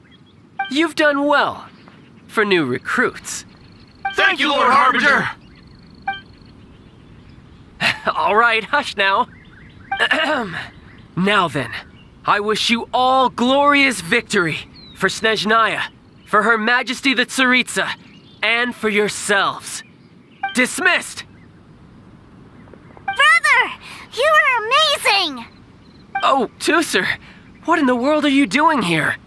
you've done well for new recruits. Thank you, Lord Harbinger. All right, hush now. Now then, I wish you all glorious victory for Snezhnaya, for Her Majesty the Tsaritsa, and for yourselves. Dismissed! Brother, you are amazing. Oh, Tusser, what in the world are you doing here?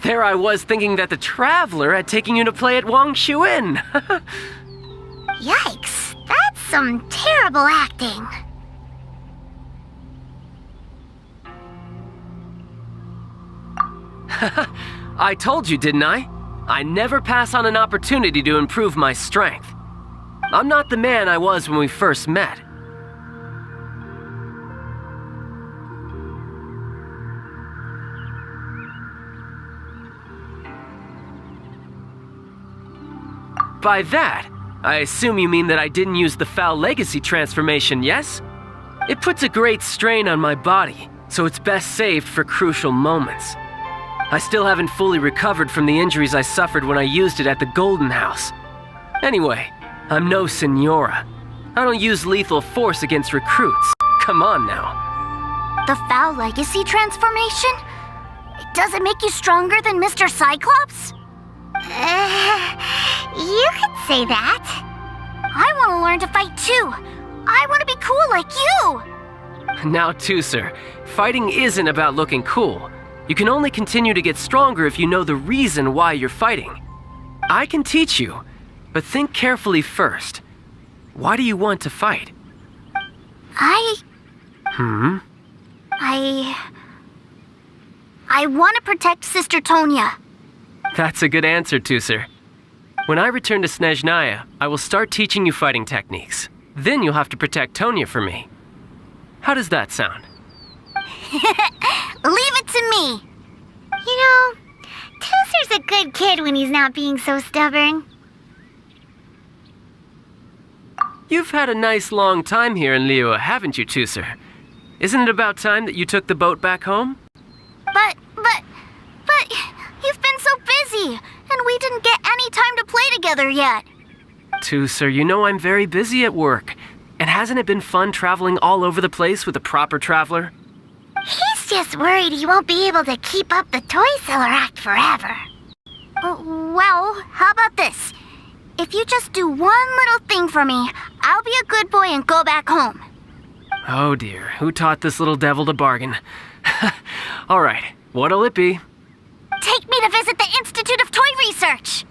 There I was thinking that the Traveler had taken you to play at Wang Shuin. Yikes, that's some terrible acting. I told you, didn't I? I never pass on an opportunity to improve my strength. I'm not the man I was when we first met. By that, I assume you mean that I didn't use the Foul Legacy transformation, yes? It puts a great strain on my body, so it's best saved for crucial moments. I still haven't fully recovered from the injuries I suffered when I used it at the Golden House. Anyway, I'm no Senora. I don't use lethal force against recruits. Come on now. The Foul Legacy transformation? Does it make you stronger than Mr. Cyclops? You could say that. I want to learn to fight too. I want to be cool like you. Now, Tooser, fighting isn't about looking cool. You can only continue to get stronger if you know the reason why you're fighting. I can teach you, but think carefully first. Why do you want to fight? I want to protect Sister Tonya. That's a good answer, Tooser. When I return to Snezhnaya, I will start teaching you fighting techniques. Then you'll have to protect Tonya for me. How does that sound? Leave it to me. You know, Tooser's a good kid when he's not being so stubborn. You've had a nice long time here in Liyue, haven't you, Tooser? Isn't it about time that you took the boat back home? But, you've been so busy, and we didn't get any time to play together yet. Tooser, you know I'm very busy at work. And hasn't it been fun traveling all over the place with a proper traveler? He's just worried he won't be able to keep up the toy seller act forever. Well, how about this? If you just do one little thing for me, I'll be a good boy and go back home. Oh dear, who taught this little devil to bargain? All right, what'll it be? Take me to visit the Institute of Toy Research.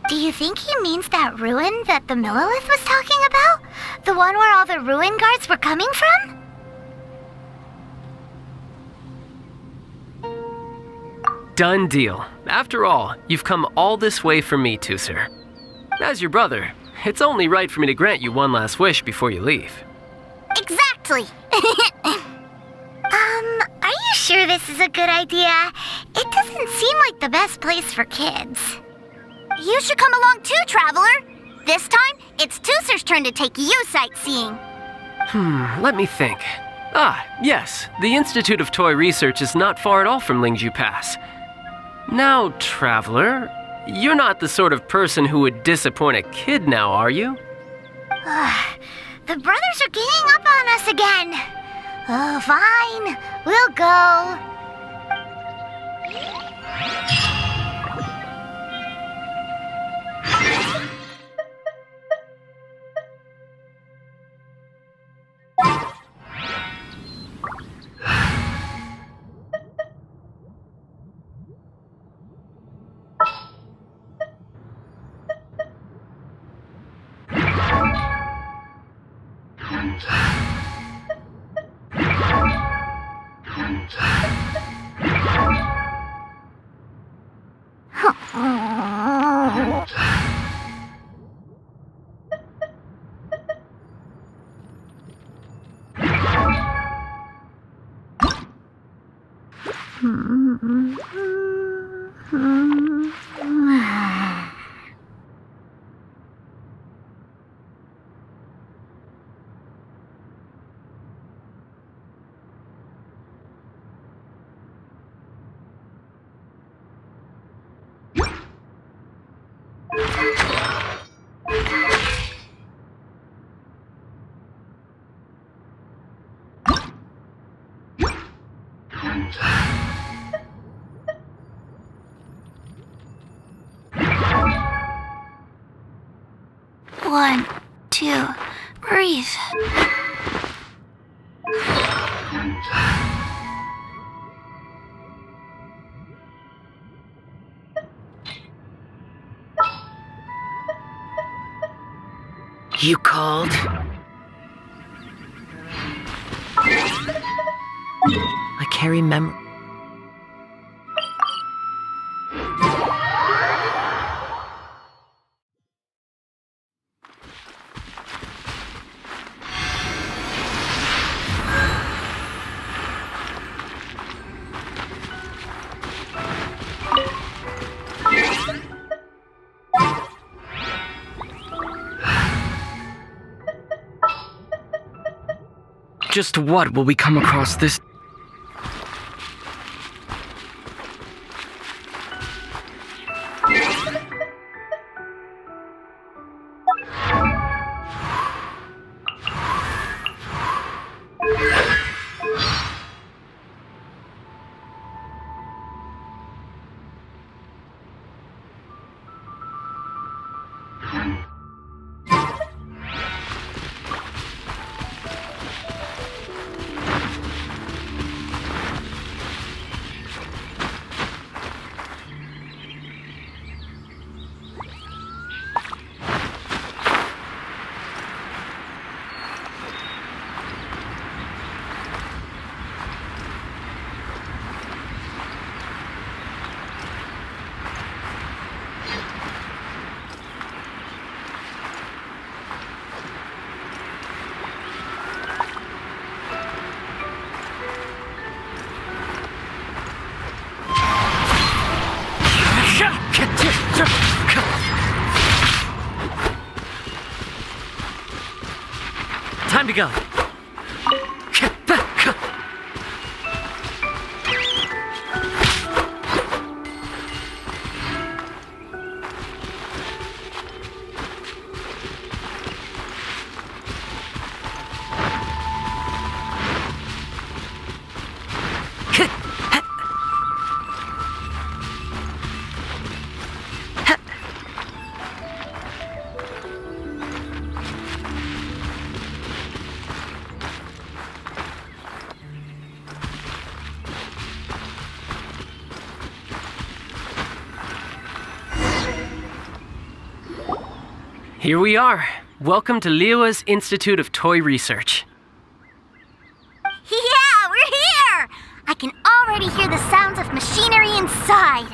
Do you think he means that ruin that the Millilith was talking about? The one where all the ruin guards were coming from? Done deal. After all, you've come all this way for me, Tooser. As your brother, it's only right for me to grant you one last wish before you leave. Exactly. Are you sure this is a good idea? It doesn't seem like the best place for kids. You should come along too, Traveler. This time, it's Tooser's turn to take you sightseeing. Let me think. Ah, yes, the Institute of Toy Research is not far at all from Lingju Pass. Now, Traveler, you're not the sort of person who would disappoint a kid now, are you? The brothers are ganging up on us again. Oh, fine. We'll go. One, two, breathe. You called? I carry memory. Just what will we come across this? Time to go. Here we are. Welcome to Liyue's Institute of Toy Research. Yeah, we're here! I can already hear the sounds of machinery inside.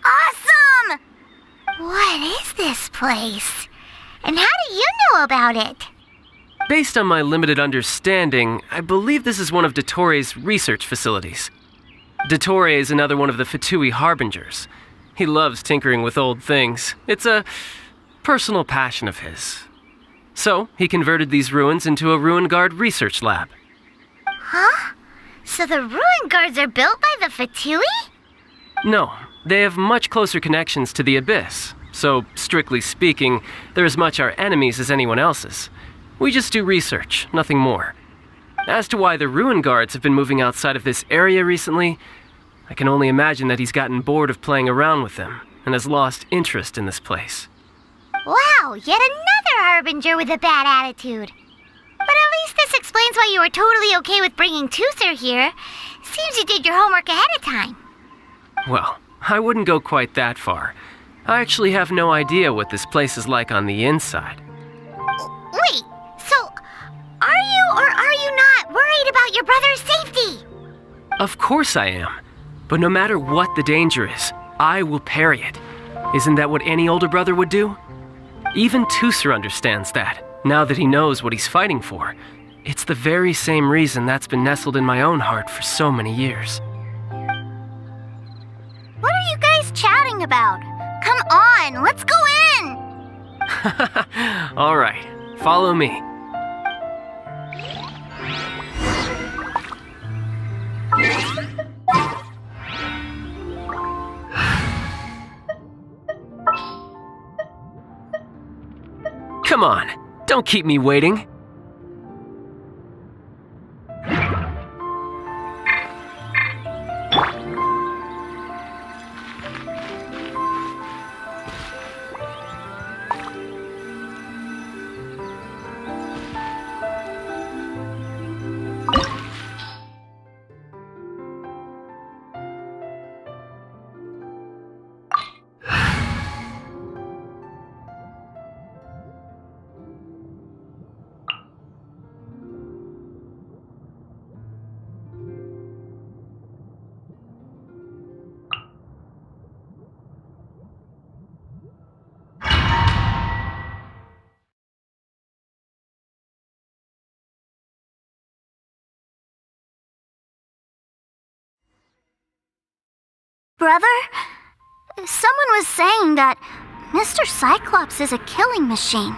Awesome! What is this place? And how do you know about it? Based on my limited understanding, I believe this is one of Dottoro's research facilities. Dottore is another one of the Fatui Harbingers. He loves tinkering with old things. It's a personal passion of his. So, he converted these ruins into a Ruin Guard research lab. Huh? So the ruin guards are built by the Fatui? No, they have much closer connections to the Abyss. So, strictly speaking, they're as much our enemies as anyone else's. We just do research, nothing more. As to why the Ruin Guards have been moving outside of this area recently, I can only imagine that he's gotten bored of playing around with them and has lost interest in this place. Wow, yet another Harbinger with a bad attitude. But at least this explains why you were totally okay with bringing Toother here. Seems you did your homework ahead of time. Well, I wouldn't go quite that far. I actually have no idea what this place is like on the inside. Wait, so are you or are you not worried about your brother's safety? Of course I am. But no matter what the danger is, I will parry it. Isn't that what any older brother would do? Even Toother understands that, now that he knows what he's fighting for. It's the very same reason that's been nestled in my own heart for so many years. What are you guys chatting about? Come on, let's go in! All right, follow me. Come on, don't keep me waiting. Brother, someone was saying that Mr. Cyclops is a killing machine.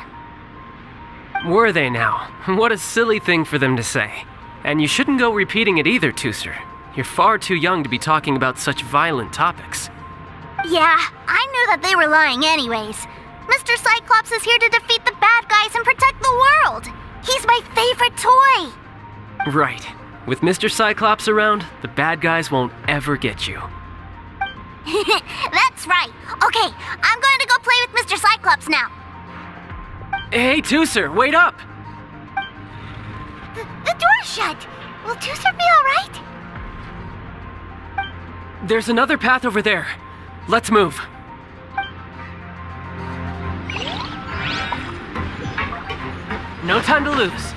Were they now? What a silly thing for them to say. And you shouldn't go repeating it either, Tooser. You're far too young to be talking about such violent topics. Yeah, I knew that they were lying anyways. Mr. Cyclops is here to defeat the bad guys and protect the world. He's my favorite toy. Right. With Mr. Cyclops around, the bad guys won't ever get you. That's right. Okay, I'm going to go play with Mr. Cyclops now. Hey, Tooser, wait up! The door's shut. Will Tooser be all right? There's another path over there. Let's move. No time to lose.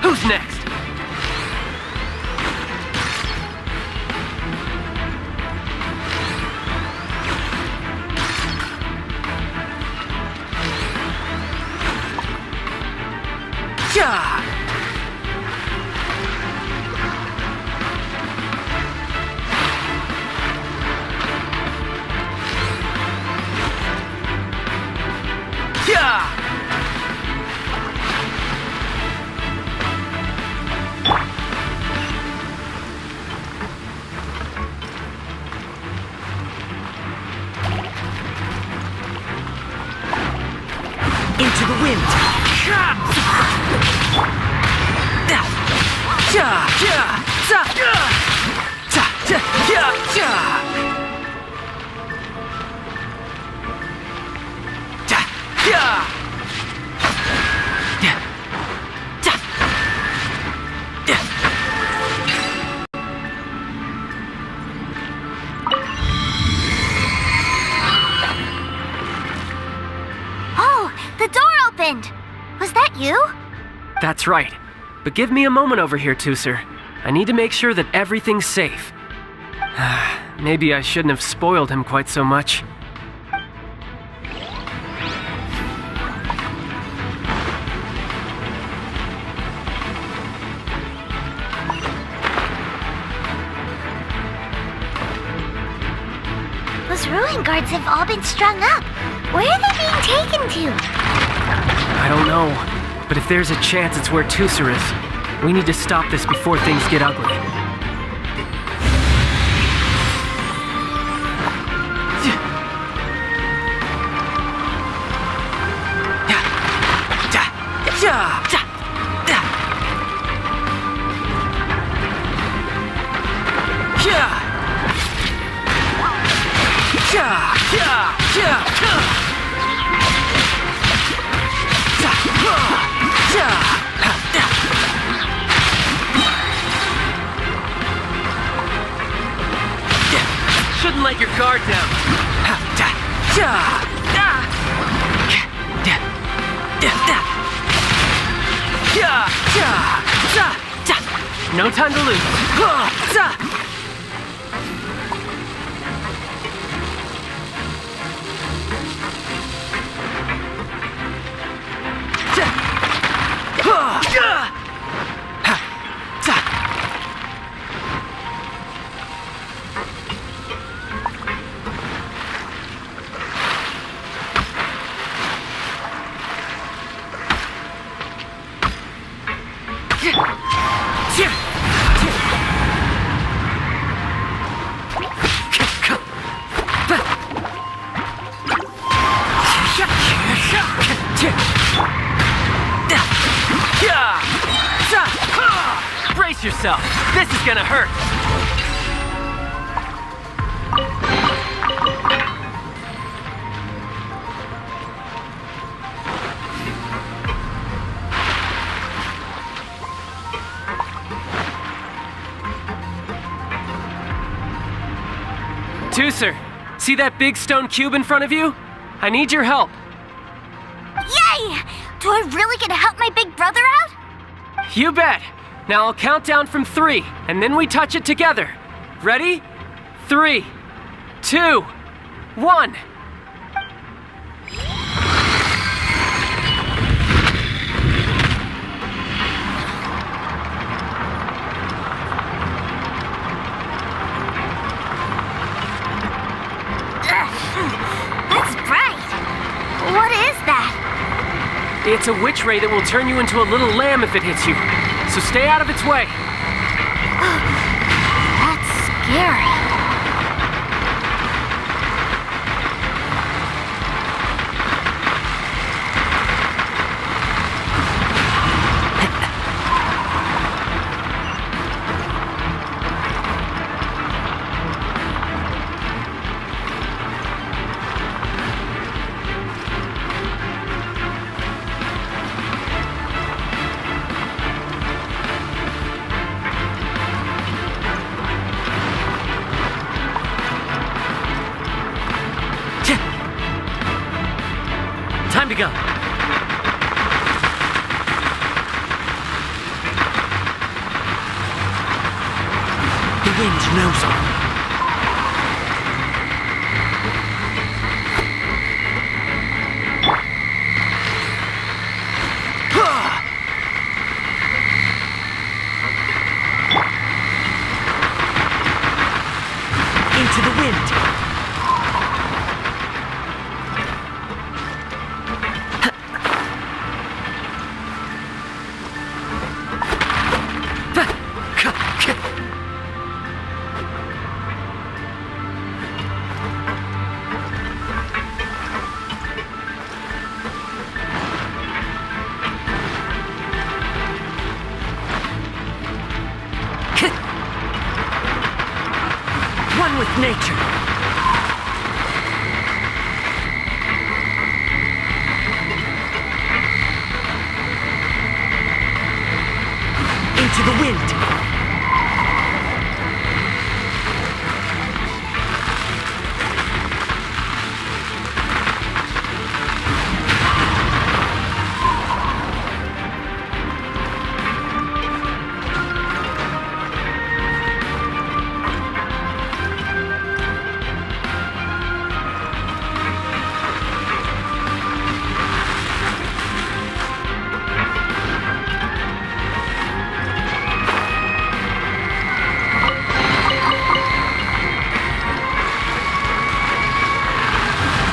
Who's next? Yeah! Yeah! Into the wind. Oh, the door opened. Was that you? That's right. But give me a moment over here, Tooser. I need to make sure that everything's safe. Maybe I shouldn't have spoiled him quite so much. Those ruin guards have all been strung up. Where are they being taken to? I don't know, but if there's a chance it's where Tooser is, we need to stop this before things get ugly. Shouldn't let your guard down. No time to lose. Brace yourself. This is gonna hurt. Tooser, see that big stone cube in front of you? I need your help. Yay! Do I really get to help my big brother out? You bet. Now I'll count down from 3, and then we touch it together. Ready? 3, 2, 1. That's bright. What is that? It's a witch ray that will turn you into a little lamb if it hits you. So stay out of its way. That's scary. Time to go. The wind knows all. Into the wind. One with nature. Into the wind.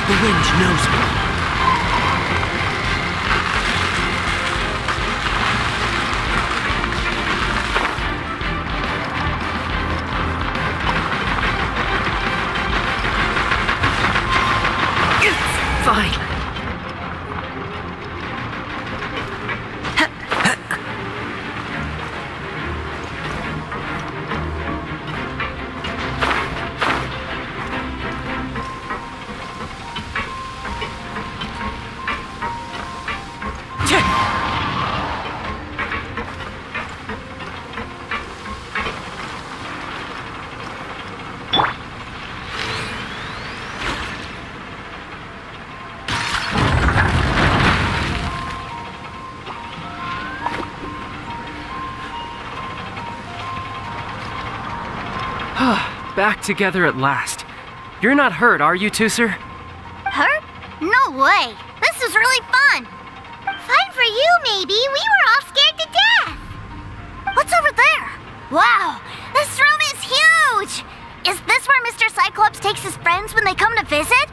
The wind knows me. Fine. Back together at last. You're not hurt, are you, Tooser? Hurt? No way. This is really fun. Fun for you, maybe. We were all scared to death. What's over there? Wow, this room is huge. Is this where Mr. Cyclops takes his friends when they come to visit?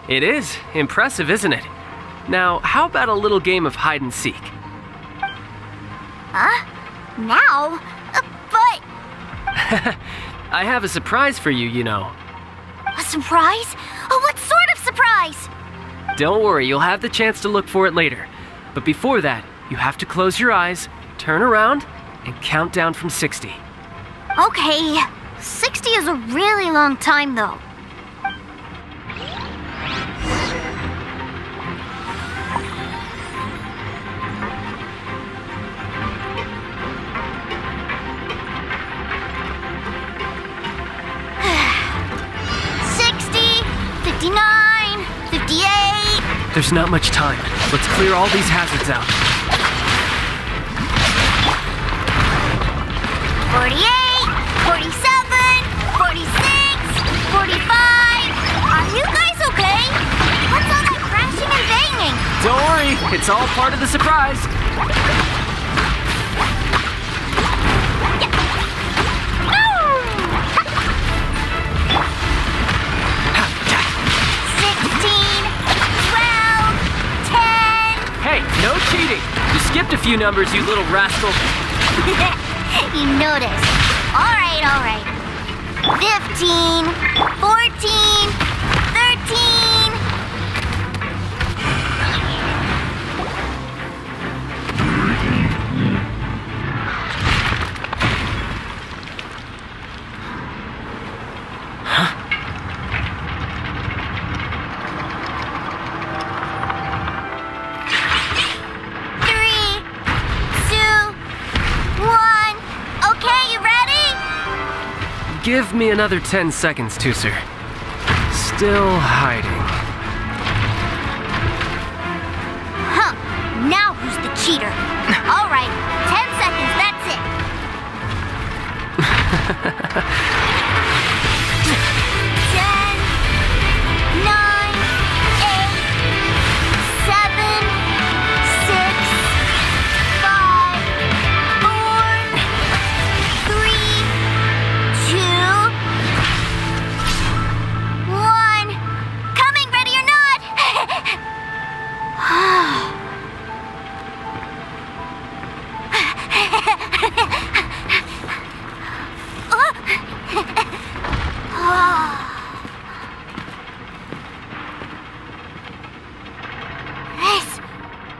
It is. Impressive, isn't it? Now, how about a little game of hide and seek? Huh? Now? But... I have a surprise for you, you know. A surprise? Oh, what sort of surprise? Don't worry, you'll have the chance to look for it later. But before that, you have to close your eyes, turn around, and count down from 60. Okay. 60 is a really long time, though. There's not much time. Let's clear all these hazards out. 48, 47, 46, 45. Are you guys okay? What's all that crashing and banging? Don't worry, it's all part of the surprise. 16, 12, 10. Hey, no cheating. You skipped a few numbers, you little rascal. You noticed. All right. 15, 14, 13. Give me another 10 seconds, Tooser. Still hiding. Huh. Now who's the cheater? All right. 10 seconds, that's it. 10, 9, 8, 7, 6, 5, 4, 3, 2, 1. Coming, ready or not?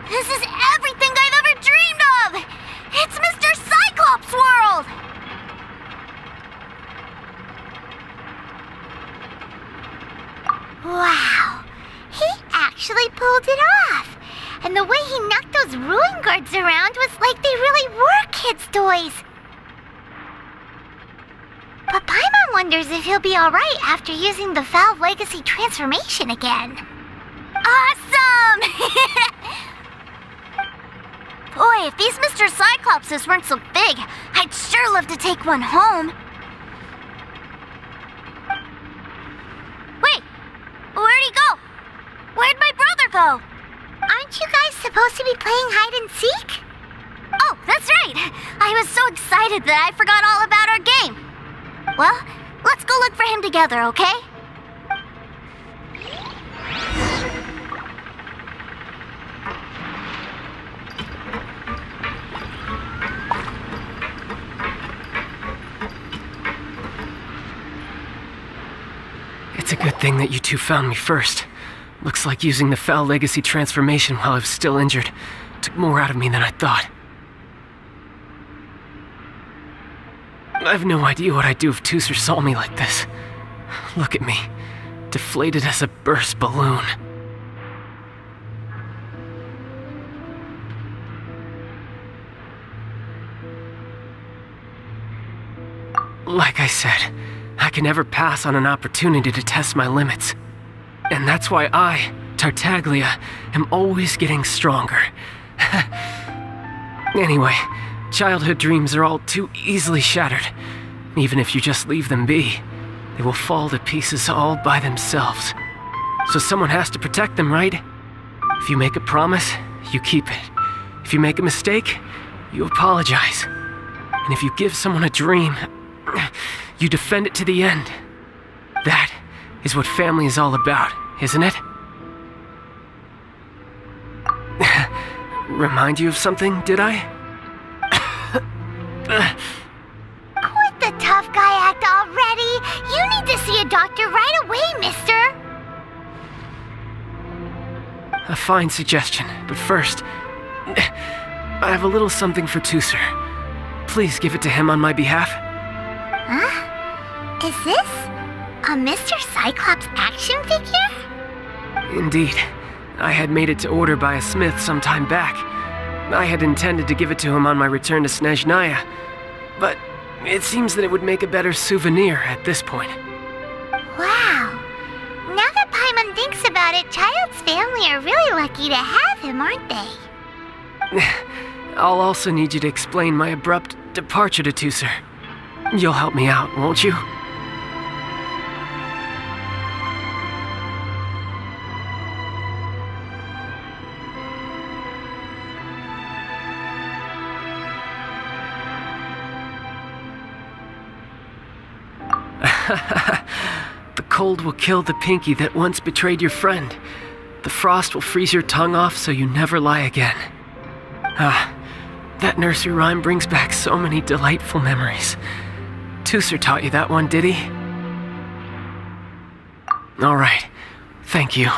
This is everything I've ever dreamed of! It's Mr. Cyclops' world! Wow, he actually pulled it off. And the way he knocked those ruin guards around was like they really were kids' toys. But Paimon wonders if he'll be alright after using the Valve Legacy transformation again. Awesome! Boy, if these Mr. Cyclopses weren't so big, I'd sure love to take one home. Wait, where'd he go? Where'd my brother go? Aren't you guys supposed to be playing hide and seek? Oh, that's right! I was so excited that I forgot all about our game. Well, let's go look for him together, okay? It's a good thing that you two found me first. Looks like using the Foul Legacy transformation while I was still injured took more out of me than I thought. I have no idea what I'd do if Tooser saw me like this. Look at me, deflated as a burst balloon. Like I said, I can never pass on an opportunity to test my limits. And that's why I, Tartaglia, am always getting stronger. Anyway, childhood dreams are all too easily shattered. Even if you just leave them be, they will fall to pieces all by themselves. So someone has to protect them, right? If you make a promise, you keep it. If you make a mistake, you apologize. And if you give someone a dream, you defend it to the end. That is what family is all about, isn't it? Remind you of something, did I? Quit the tough guy act already! You need to see a doctor right away, mister! A fine suggestion, but first, I have a little something for Tooser. Please give it to him on my behalf. Huh? Is this a Mr. Cyclops action figure? Indeed. I had made it to order by a smith some time back. I had intended to give it to him on my return to Snezhnaya, but it seems that it would make a better souvenir at this point. Wow. Now that Paimon thinks about it, Child's family are really lucky to have him, aren't they? I'll also need you to explain my abrupt departure to Tusser. You'll help me out, won't you? The cold will kill the pinky that once betrayed your friend. The frost will freeze your tongue off so you never lie again. Ah, that nursery rhyme brings back so many delightful memories. Tusser taught you that one, did he? All right, thank you.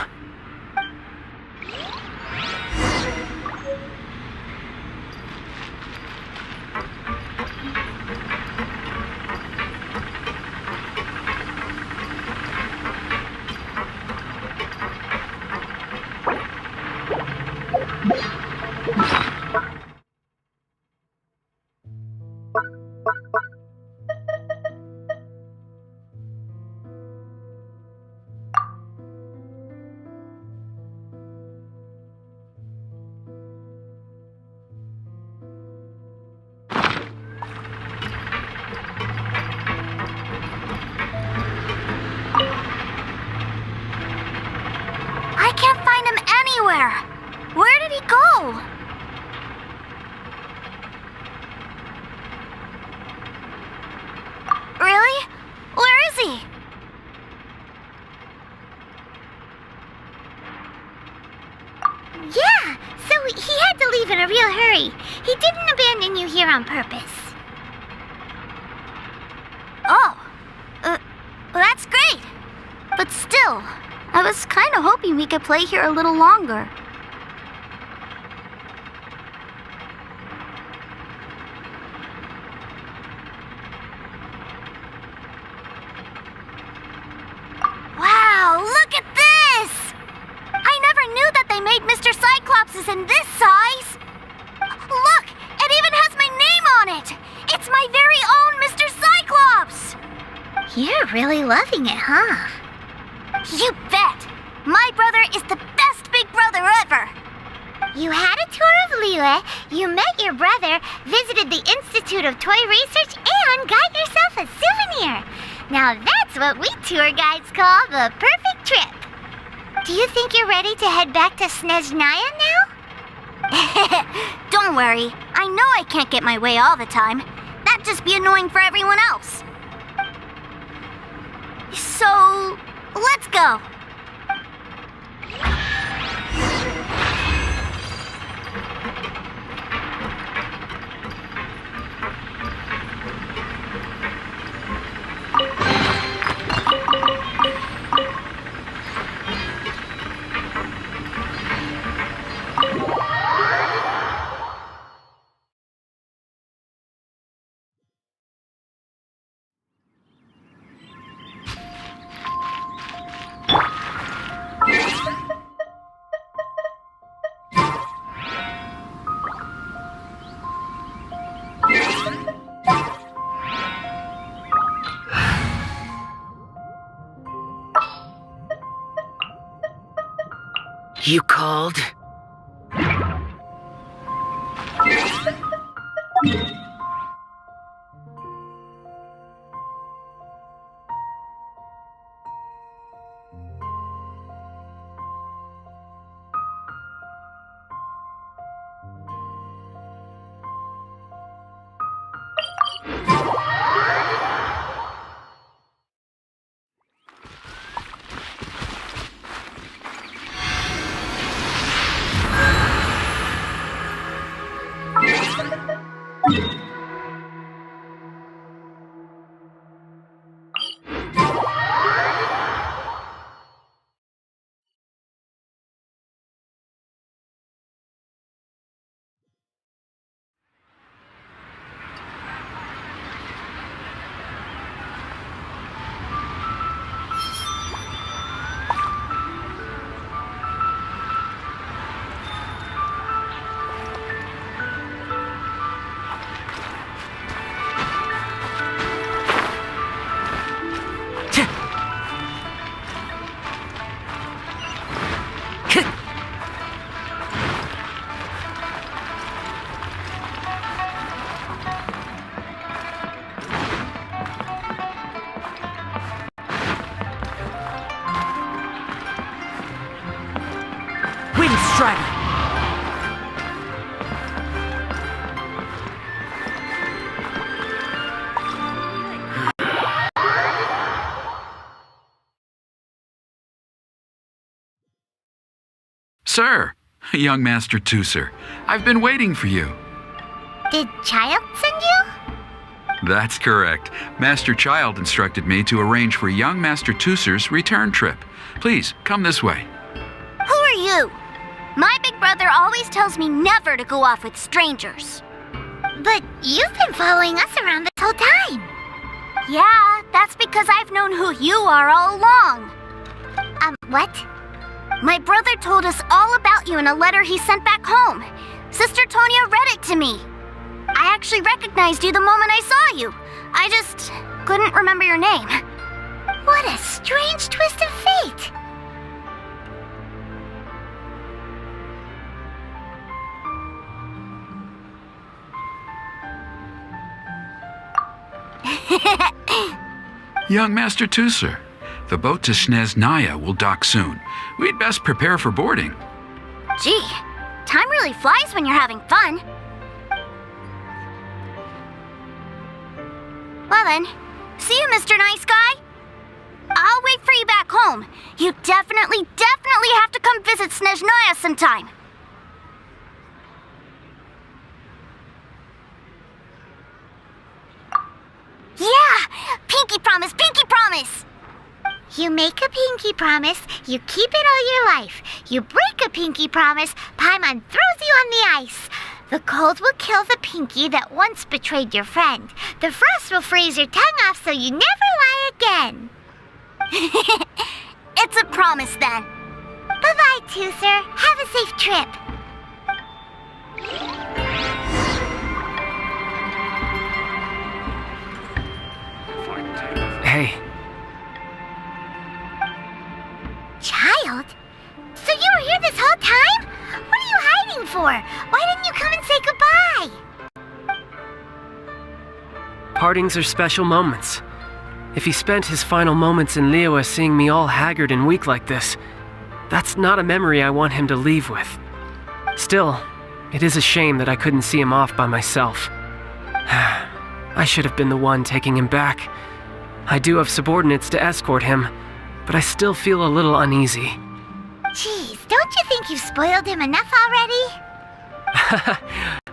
I can't find him anywhere. Where did he go? Really? Where is he? Yeah, so he had to leave in a real hurry. He didn't abandon you here on purpose. Oh, that's great. But still, I was kind of hoping we could play here a little longer. Wow, look at this! I never knew that they made Mr. Cyclops in this size. Look, it even has my name on it. It's my very own Mr. Cyclops. You're really loving it, huh? You bet! My brother is the best big brother ever! You had a tour of Liyue, you met your brother, visited the Institute of Toy Research, and got yourself a souvenir! Now that's what we tour guides call the perfect trip! Do you think you're ready to head back to Snezhnaya now? Don't worry, I know I can't get my way all the time. That'd just be annoying for everyone else. So, let's go. You called? Dragon! Sir, young Master Tooser, I've been waiting for you. Did Child send you? That's correct. Master Child instructed me to arrange for young Master Tooser's return trip. Please, come this way. Who are you? My big brother always tells me never to go off with strangers. But you've been following us around this whole time. Yeah, that's because I've known who you are all along. What? My brother told us all about you in a letter he sent back home. Sister Tonya read it to me. I actually recognized you the moment I saw you. I just couldn't remember your name. What a strange twist of fate. Young Master Tooser, the boat to Snezhnaya will dock soon. We'd best prepare for boarding. Gee, time really flies when you're having fun. Well then, see you, Mr. Nice Guy. I'll wait for you back home. You definitely have to come visit Snezhnaya sometime. Yeah! Pinky promise, pinky promise! You make a pinky promise, you keep it all your life. You break a pinky promise, Paimon throws you on the ice. The cold will kill the pinky that once betrayed your friend. The frost will freeze your tongue off so you never lie again. It's a promise then. Bye-bye, Tooser. Have a safe trip. Hey, Child? So you were here this whole time? What are you hiding for? Why didn't you come and say goodbye? partings are special moments. If he spent his final moments in Liyue seeing me all haggard and weak like this, that's not a memory I want him to leave with. Still, it is a shame that I couldn't see him off by myself. I should have been the one taking him back. I do have subordinates to escort him, but I still feel a little uneasy. Jeez, don't you think you've spoiled him enough already?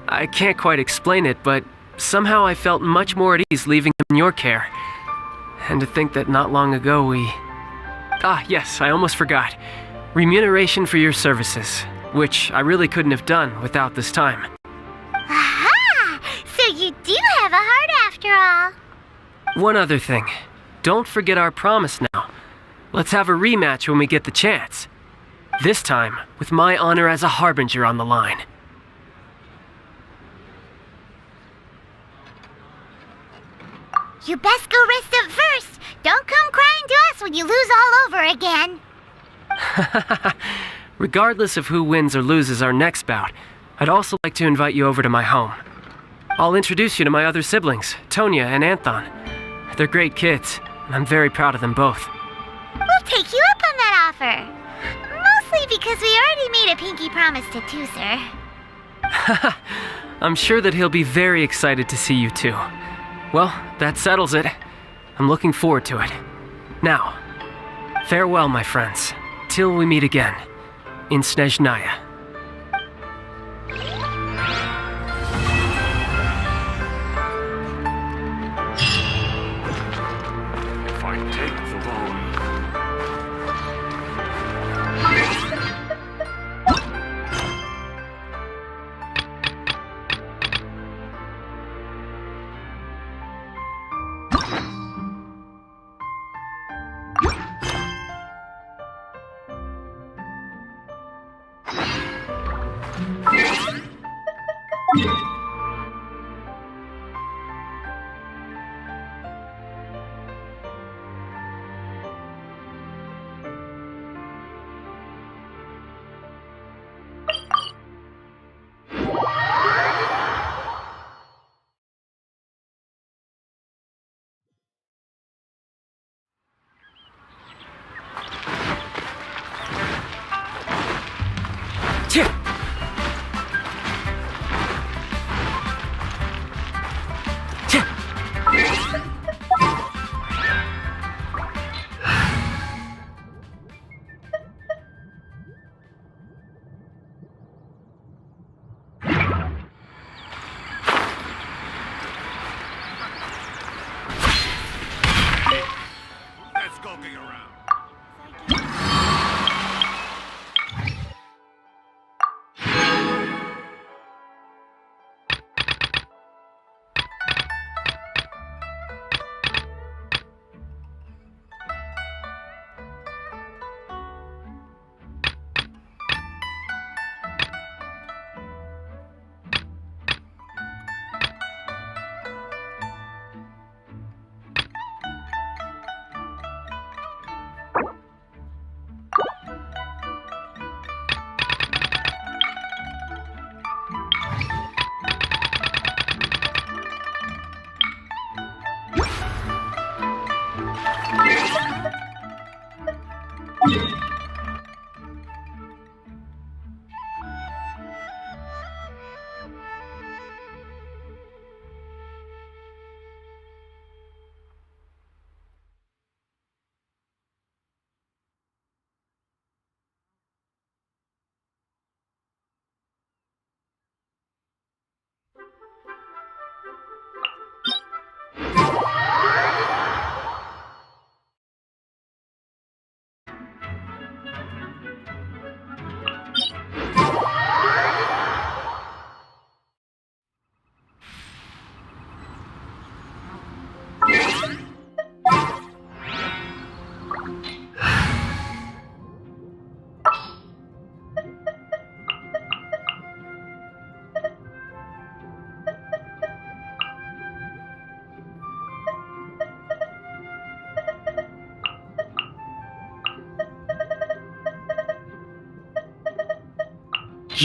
I can't quite explain it, but somehow I felt much more at ease leaving him in your care. And to think that not long ago we... yes, I almost forgot. Remuneration for your services, which I really couldn't have done without this time. Aha! So you do have a heart after all. One other thing. Don't forget our promise now. Let's have a rematch when we get the chance. This time, with my honor as a harbinger on the line. You best go rest up first. Don't come crying to us when you lose all over again. Regardless of who wins or loses our next bout, I'd also like to invite you over to my home. I'll introduce you to my other siblings, Tonya and Anthon. They're great kids, and I'm very proud of them both. We'll take you up on that offer. Mostly because we already made a pinky promise to Tooser. I'm sure that he'll be very excited to see you too. Well, that settles it. I'm looking forward to it. Now, farewell, my friends, till we meet again in Snezhnaya. If I take the loan.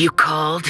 You called?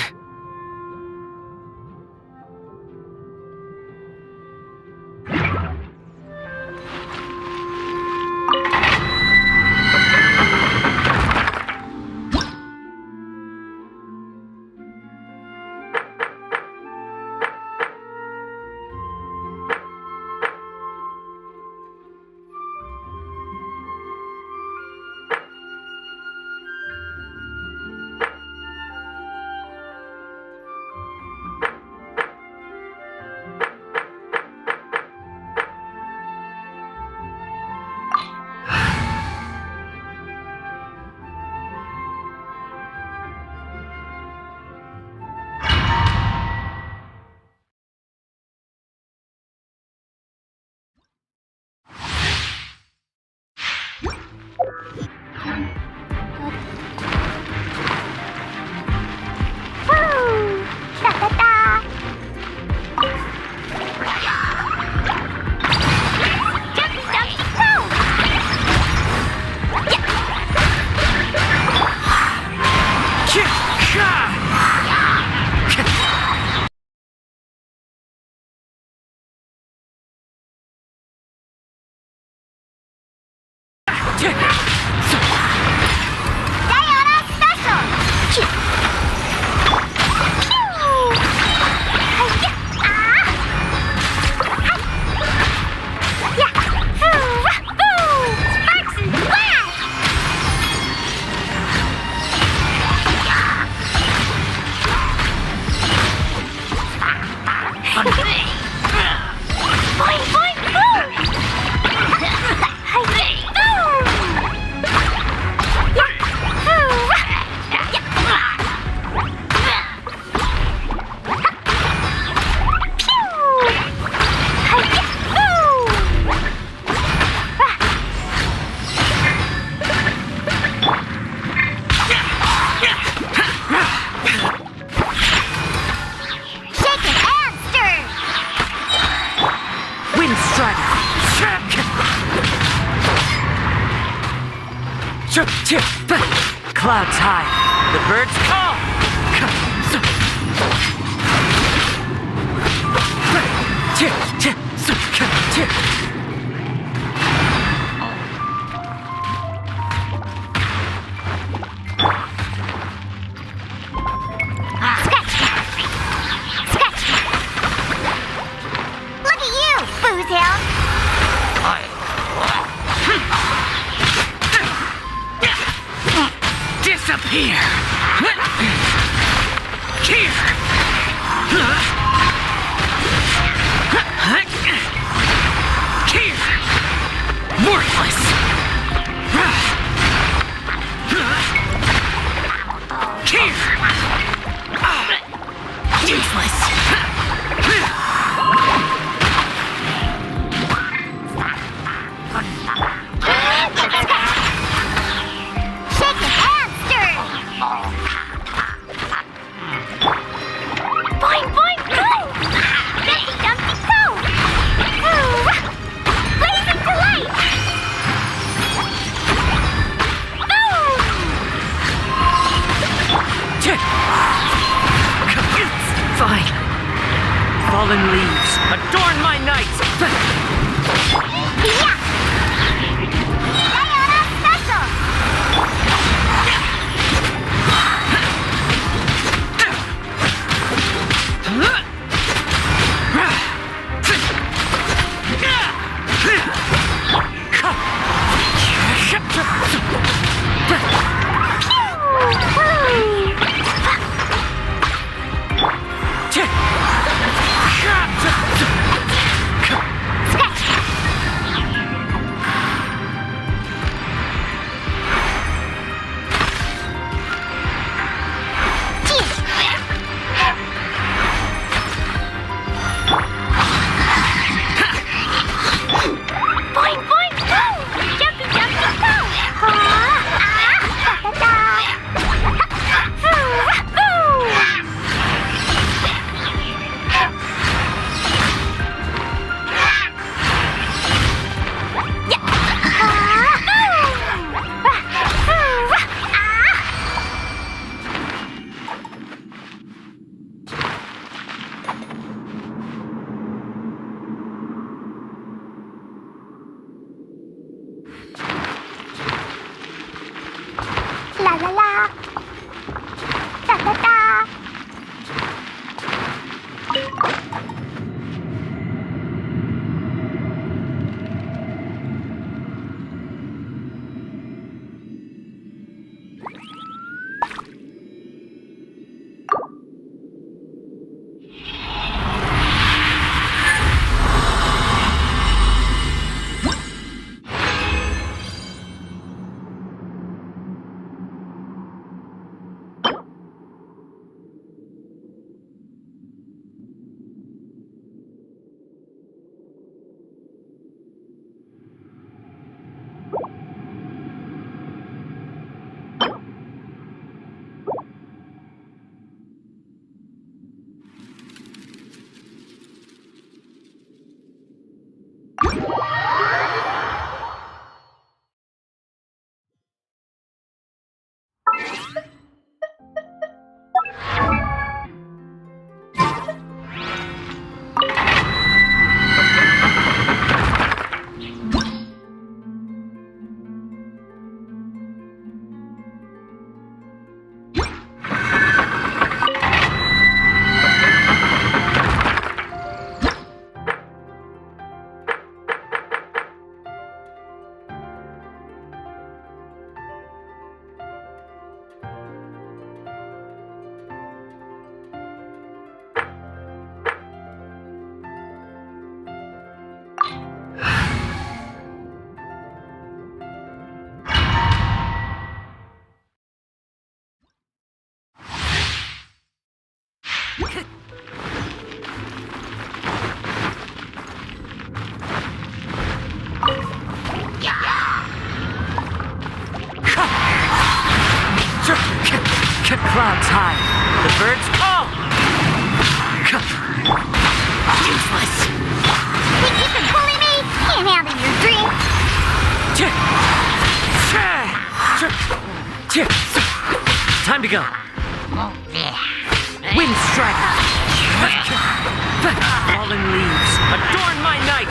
Woo! Da-da-da! Jumpy, jumpy, go! Diana Special! Phew! Hi-ya! Ah! Hi! Yeah! Hoo-rah-hoo! Sparks and flash! Boing, boing, boom! Hi-ya! Boom! Yeah! Hoo-rah! Yeah! Pew! Hi-ya! Boom! Shaken and stirred! Wind Strider! Clouds high. The birds call. Scratch! Scratch! Look at you, Boozehound! Disappear! Here! Here! Worthless! Here! Useless! Shaken and stirred! Boing, boing, boom! Dumpty, dumpty, go! Hoo-rah! Blazing delight! Boom! Fine. Fallen leaves, adorn my night! Yeah! Diana Special! Clouds high. The birds call. Useless. Think you can bully me? Can't handle your dream. Time to go. Wind strike. Fallen leaves adorn my night.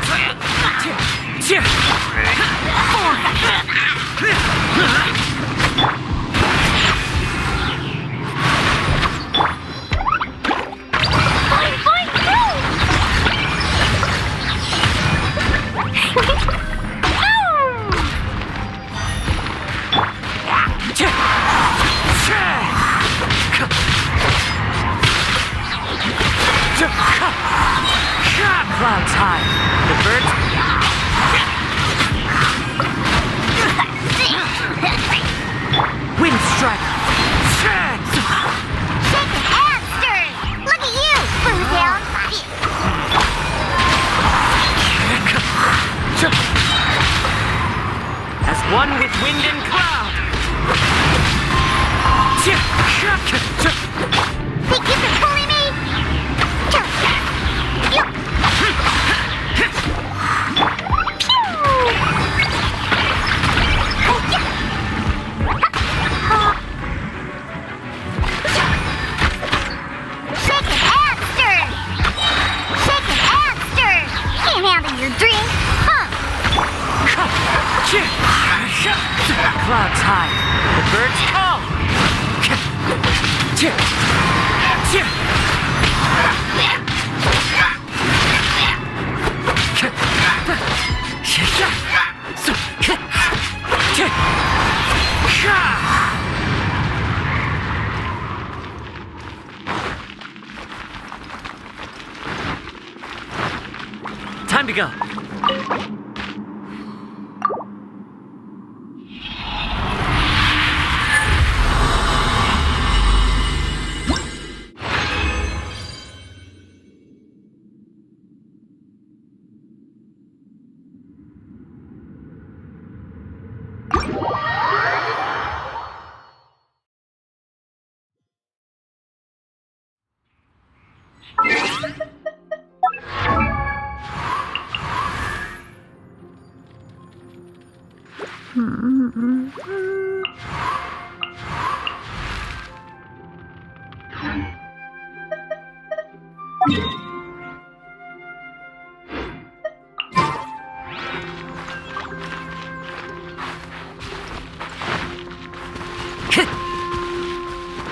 Clouds high. The birds. Wind strike. Shaking and stirring. Look at you, Bootown. As one with wind and cloud. Think you can bully me? Shaking and stirring. Shaking and stirring. Can't handle your dream, huh? Clouds high. The birds call. Time to go.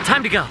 Time to go.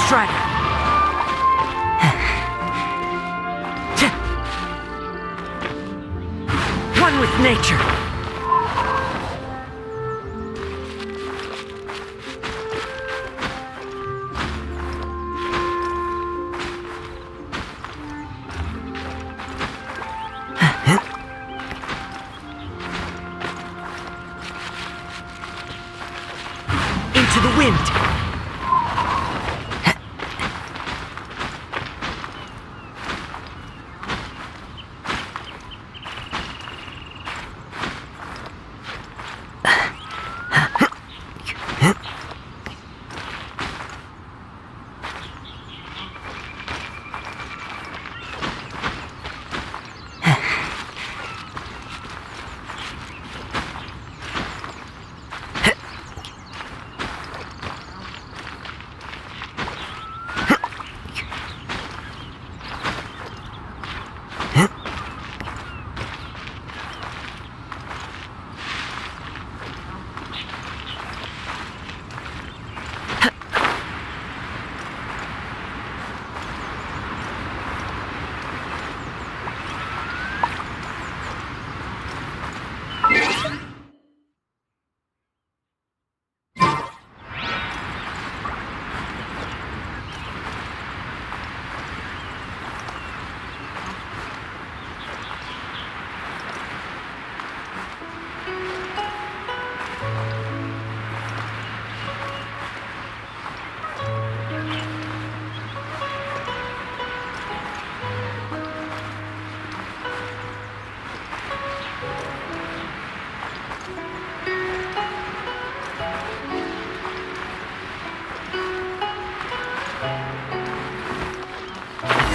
Strider. One with nature. Into the wind.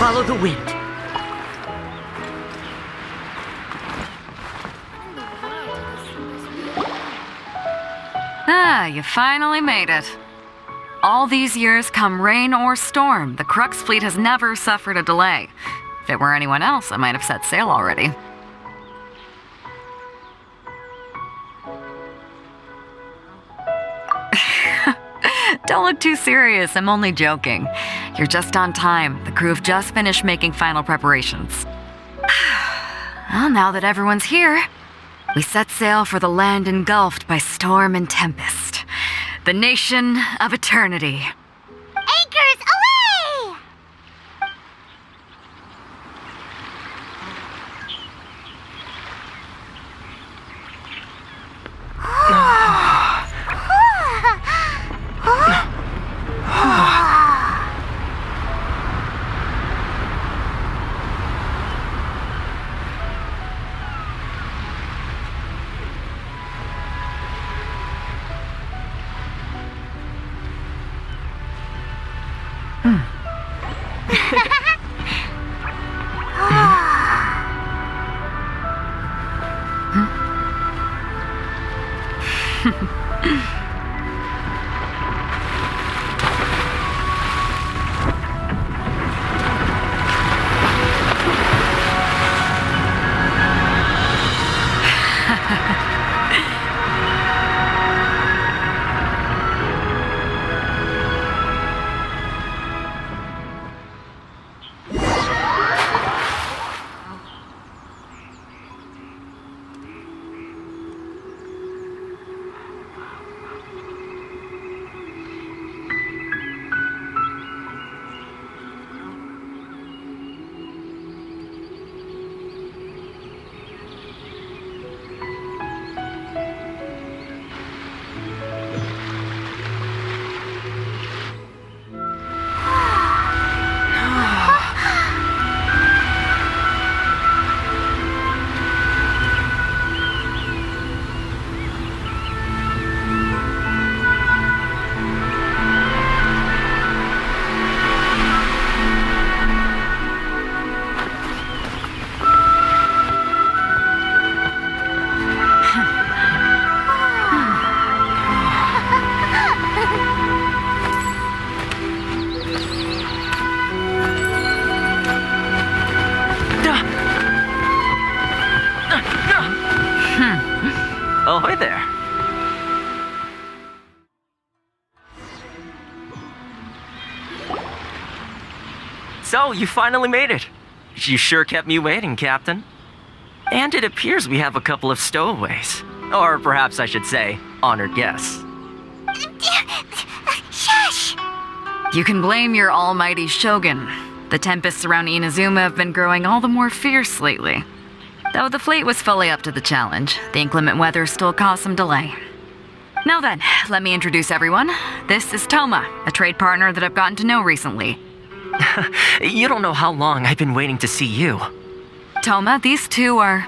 follow the wind. Ah, you finally made it. All these years, come rain or storm, the Crux fleet has never suffered a delay. If it were anyone else, I might have set sail already. Don't look too serious, I'm only joking. You're just on time. The crew have just finished making final preparations. Well, now that everyone's here, we set sail for the land engulfed by storm and tempest. The nation of eternity. Anchors away! Ahoy there. So, you finally made it. You sure kept me waiting, Captain. And it appears we have a couple of stowaways. Or perhaps I should say, honored guests. Shush! You can blame your almighty Shogun. The tempests around Inazuma have been growing all the more fierce lately. Though the fleet was fully up to the challenge, the inclement weather still caused some delay. Now then, let me introduce everyone. This is Toma, a trade partner that I've gotten to know recently. You don't know how long I've been waiting to see you. Toma, these two are...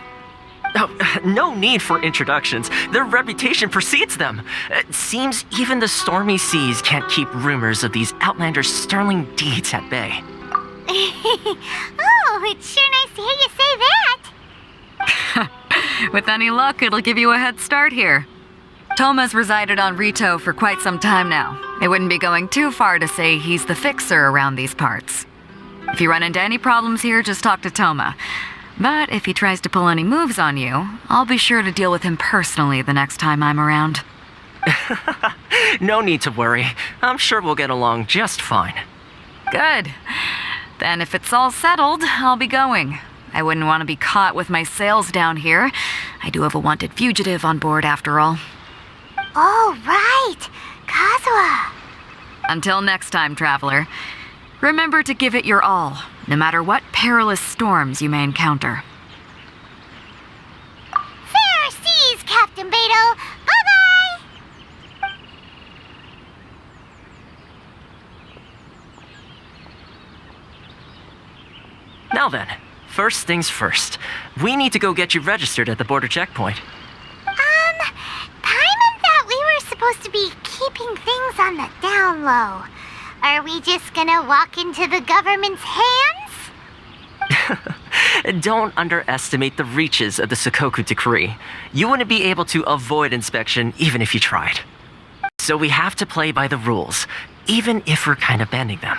Oh, no need for introductions. Their reputation precedes them. It seems even the stormy seas can't keep rumors of these outlanders' sterling deeds at bay. Oh, it's sure nice to hear you say that. With any luck, it'll give you a head start here. Toma's resided on Rito for quite some time now. It wouldn't be going too far to say he's the fixer around these parts. If you run into any problems here, just talk to Toma. But if he tries to pull any moves on you, I'll be sure to deal with him personally the next time I'm around. No need to worry. I'm sure we'll get along just fine. Good. Then if it's all settled, I'll be going. I wouldn't want to be caught with my sails down here. I do have a wanted fugitive on board after all. Oh, right. Kazuha. Until next time, traveler. Remember to give it your all, no matter what perilous storms you may encounter. Fair seas, Captain Beto. Bye-bye. Now then, first things first. We need to go get you registered at the border checkpoint. Paimon thought we were supposed to be keeping things on the down low. Are we just gonna walk into the government's hands? Don't underestimate the reaches of the Sakoku Decree. You wouldn't be able to avoid inspection even if you tried. So we have to play by the rules, even if we're kind of bending them.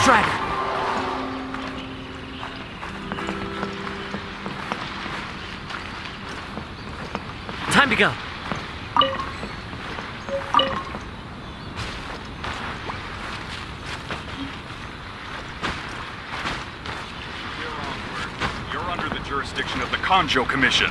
Strider! Time to go. You're under the jurisdiction of the Kanjo Commission.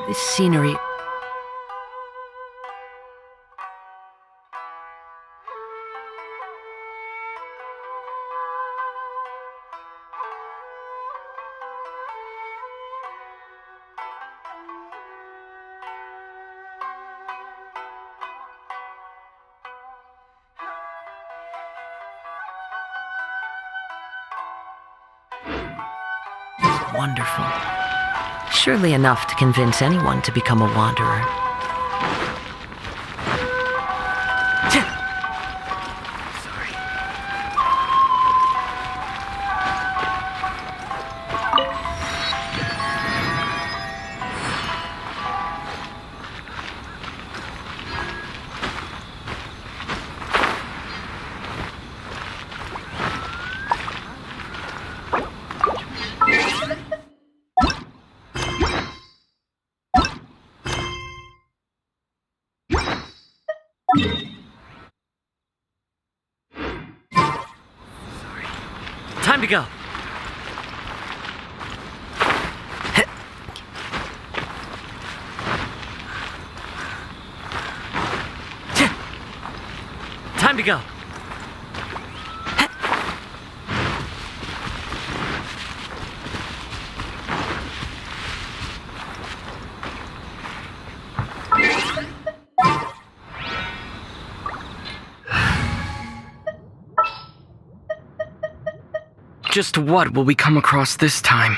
This scenery... wonderful. Surely enough to convince anyone to become a wanderer. Time to go. Time to go. Just what will we come across this time?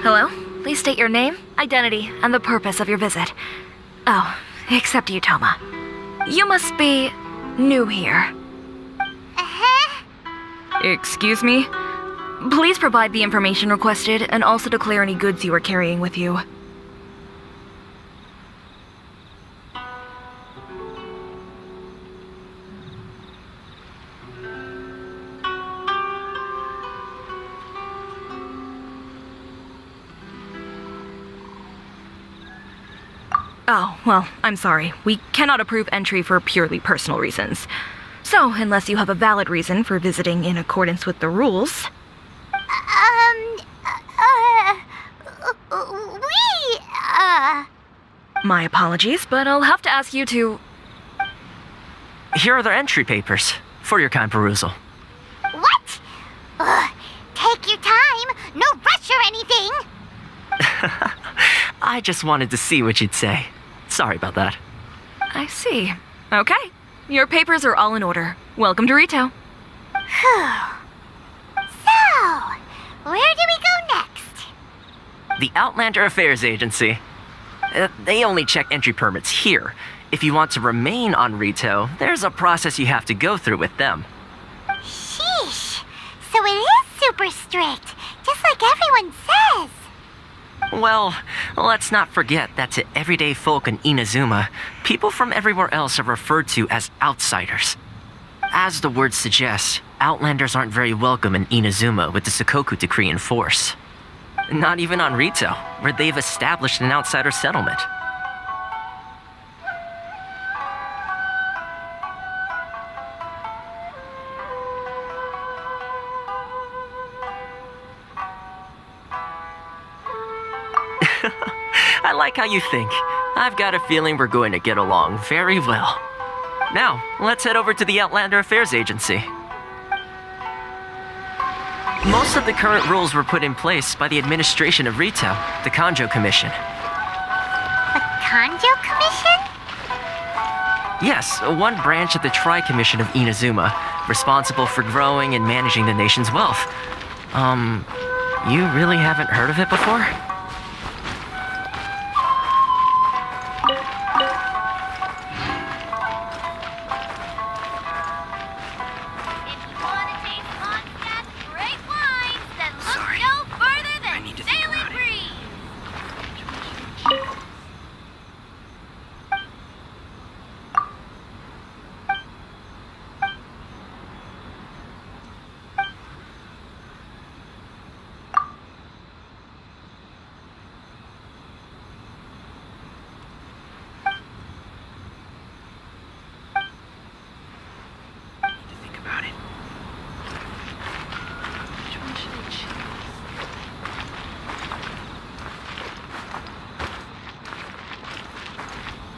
Hello? Please state your name, identity, and the purpose of your visit. Oh, except you, Toma. You must be new here. Excuse me? Please provide the information requested and also declare any goods you are carrying with you. Oh, well, I'm sorry. We cannot approve entry for purely personal reasons. So, unless you have a valid reason for visiting in accordance with the rules... My apologies, but I'll have to ask you to... Here are their entry papers for your kind perusal. What? Ugh, take your time. No rush or anything. I just wanted to see what you'd say. Sorry about that. I see. Okay. Your papers are all in order. Welcome to Rito. Whew. So, where do we go next? The Outlander Affairs Agency. They only check entry permits here. If you want to remain on Rito, there's a process you have to go through with them. Sheesh. So it is super strict, just like everyone says. Well, let's not forget that to everyday folk in Inazuma, people from everywhere else are referred to as outsiders. As the word suggests, Outlanders aren't very welcome in Inazuma with the Sakoku Decree in force. Not even on Rito, where they've established an outsider settlement. I like how you think. I've got a feeling we're going to get along very well. Now, let's head over to the Outlander Affairs Agency. Most of the current rules were put in place by the administration of Rito, the Kanjo Commission. The Kanjo Commission? Yes, one branch of the Tri-Commission of Inazuma, responsible for growing and managing the nation's wealth. You really haven't heard of it before?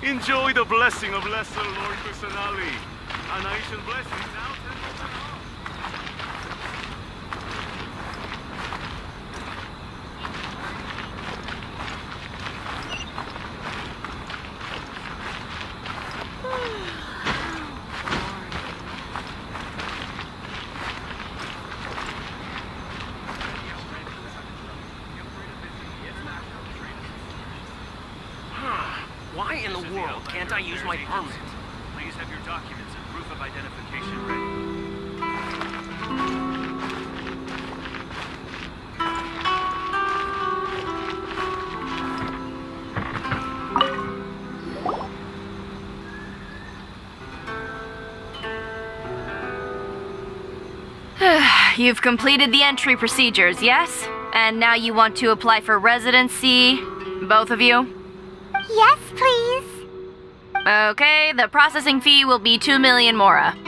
Enjoy the blessing of Lesser Lord Kusanali. An Ancient blessing now sends us Why in the world can't I use my permit? Please have your documents and proof of identification ready. You've completed the entry procedures, yes? And now you want to apply for residency, both of you? Yes, please. Okay, the processing fee will be 2 million mora. 2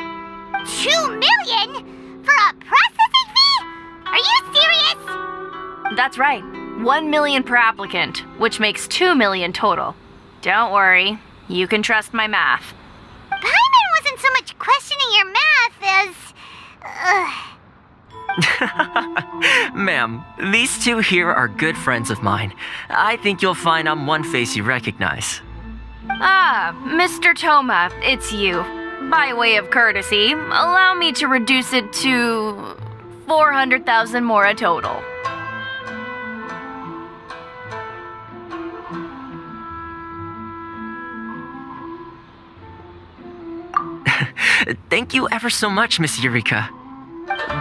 million? For a processing fee? Are you serious? That's right. 1 million per applicant, which makes 2 million total. Don't worry, you can trust my math. Paimon wasn't so much questioning your math as... Ma'am, these two here are good friends of mine. I think you'll find I'm one face you recognize. Ah, Mr. Toma, it's you. By way of courtesy, allow me to reduce it to 400,000 mora total. Thank you ever so much, Miss Eureka.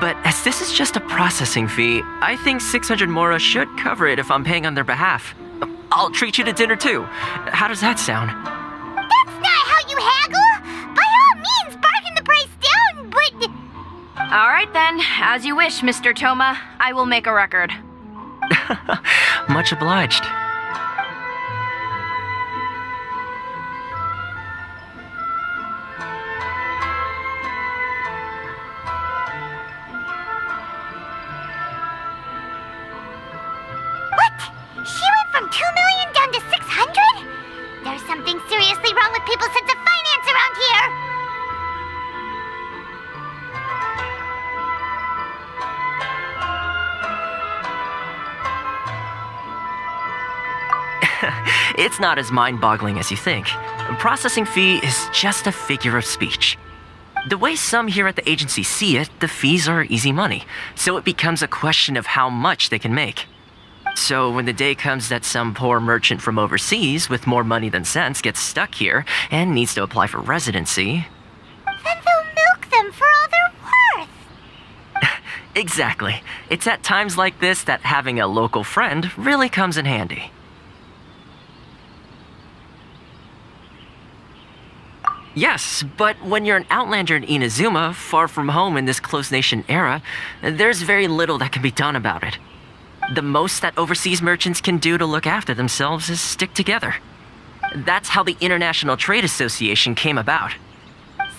But as this is just a processing fee, I think 600 mora should cover it if I'm paying on their behalf. I'll treat you to dinner too. How does that sound? That's not how you haggle! By all means, bargain the price down, but... Alright then, as you wish, Mr. Toma. I will make a record. Much obliged. She went from 2 million down to 600? There's something seriously wrong with people's sense of finance around here. It's not as mind-boggling as you think. Processing fee is just a figure of speech. The way some here at the agency see it, the fees are easy money, so it becomes a question of how much they can make. So when the day comes that some poor merchant from overseas with more money than sense gets stuck here and needs to apply for residency... Then they'll milk them for all they're worth. Exactly. It's at times like this that having a local friend really comes in handy. Yes, but when you're an outlander in Inazuma, far from home in this close nation era, there's very little that can be done about it. The most that overseas merchants can do to look after themselves is stick together. That's how the International Trade Association came about.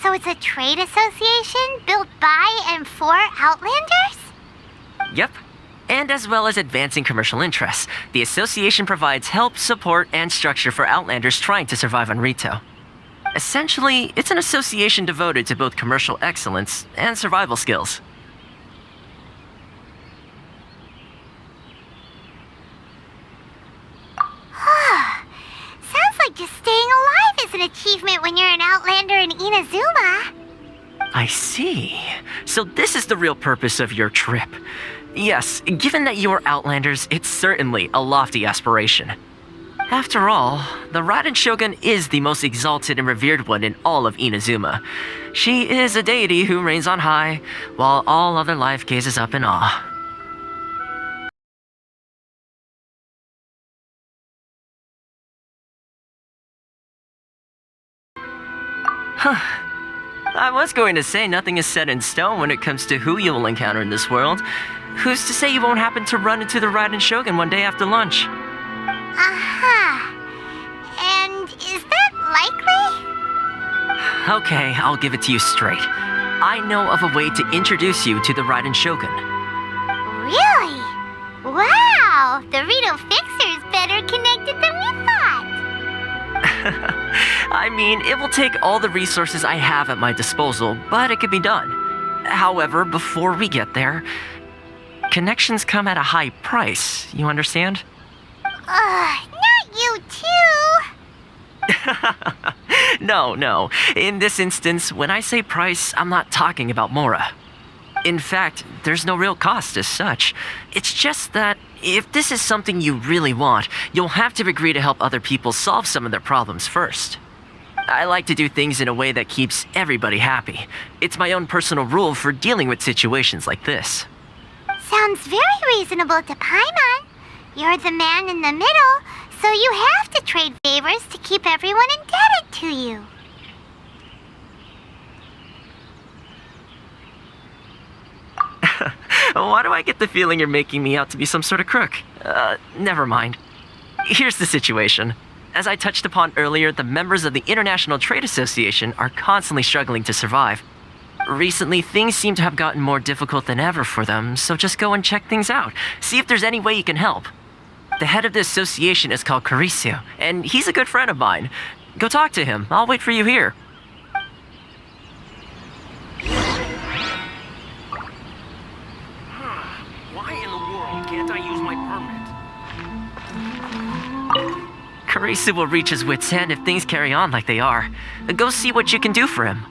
So it's a trade association built by and for Outlanders? Yep. And as well as advancing commercial interests, the association provides help, support, and structure for Outlanders trying to survive on Rito. Essentially, it's an association devoted to both commercial excellence and survival skills. Sounds like just staying alive is an achievement when you're an Outlander in Inazuma. I see. So this is the real purpose of your trip. Yes, given that you're Outlanders, it's certainly a lofty aspiration. After all, the Raiden Shogun is the most exalted and revered one in all of Inazuma. She is a deity who reigns on high, while all other life gazes up in awe. Huh. I was going to say nothing is set in stone when it comes to who you will encounter in this world. Who's to say you won't happen to run into the Raiden Shogun one day after lunch? And is that likely? Okay, I'll give it to you straight. I know of a way to introduce you to the Raiden Shogun. Really? Wow! The Rito Fixer's better connected than we thought. I mean, it will take all the resources I have at my disposal, but it can be done. However, before we get there, connections come at a high price, you understand? Not you too! No. In this instance, when I say price, I'm not talking about Mora. In fact, there's no real cost as such. It's just that if this is something you really want, you'll have to agree to help other people solve some of their problems first. I like to do things in a way that keeps everybody happy. It's my own personal rule for dealing with situations like this. Sounds very reasonable to Paimon. You're the man in the middle, so you have to trade favors to keep everyone indebted to you. Why do I get the feeling you're making me out to be some sort of crook? Never mind. Here's the situation. As I touched upon earlier, the members of the International Trade Association are constantly struggling to survive. Recently, things seem to have gotten more difficult than ever for them, so just go and check things out. See if there's any way you can help. The head of the association is called Carisio, and he's a good friend of mine. Go talk to him. I'll wait for you here. Why in the world can't I use my permit? Carisio will reach his wits' end if things carry on like they are. Go see what you can do for him.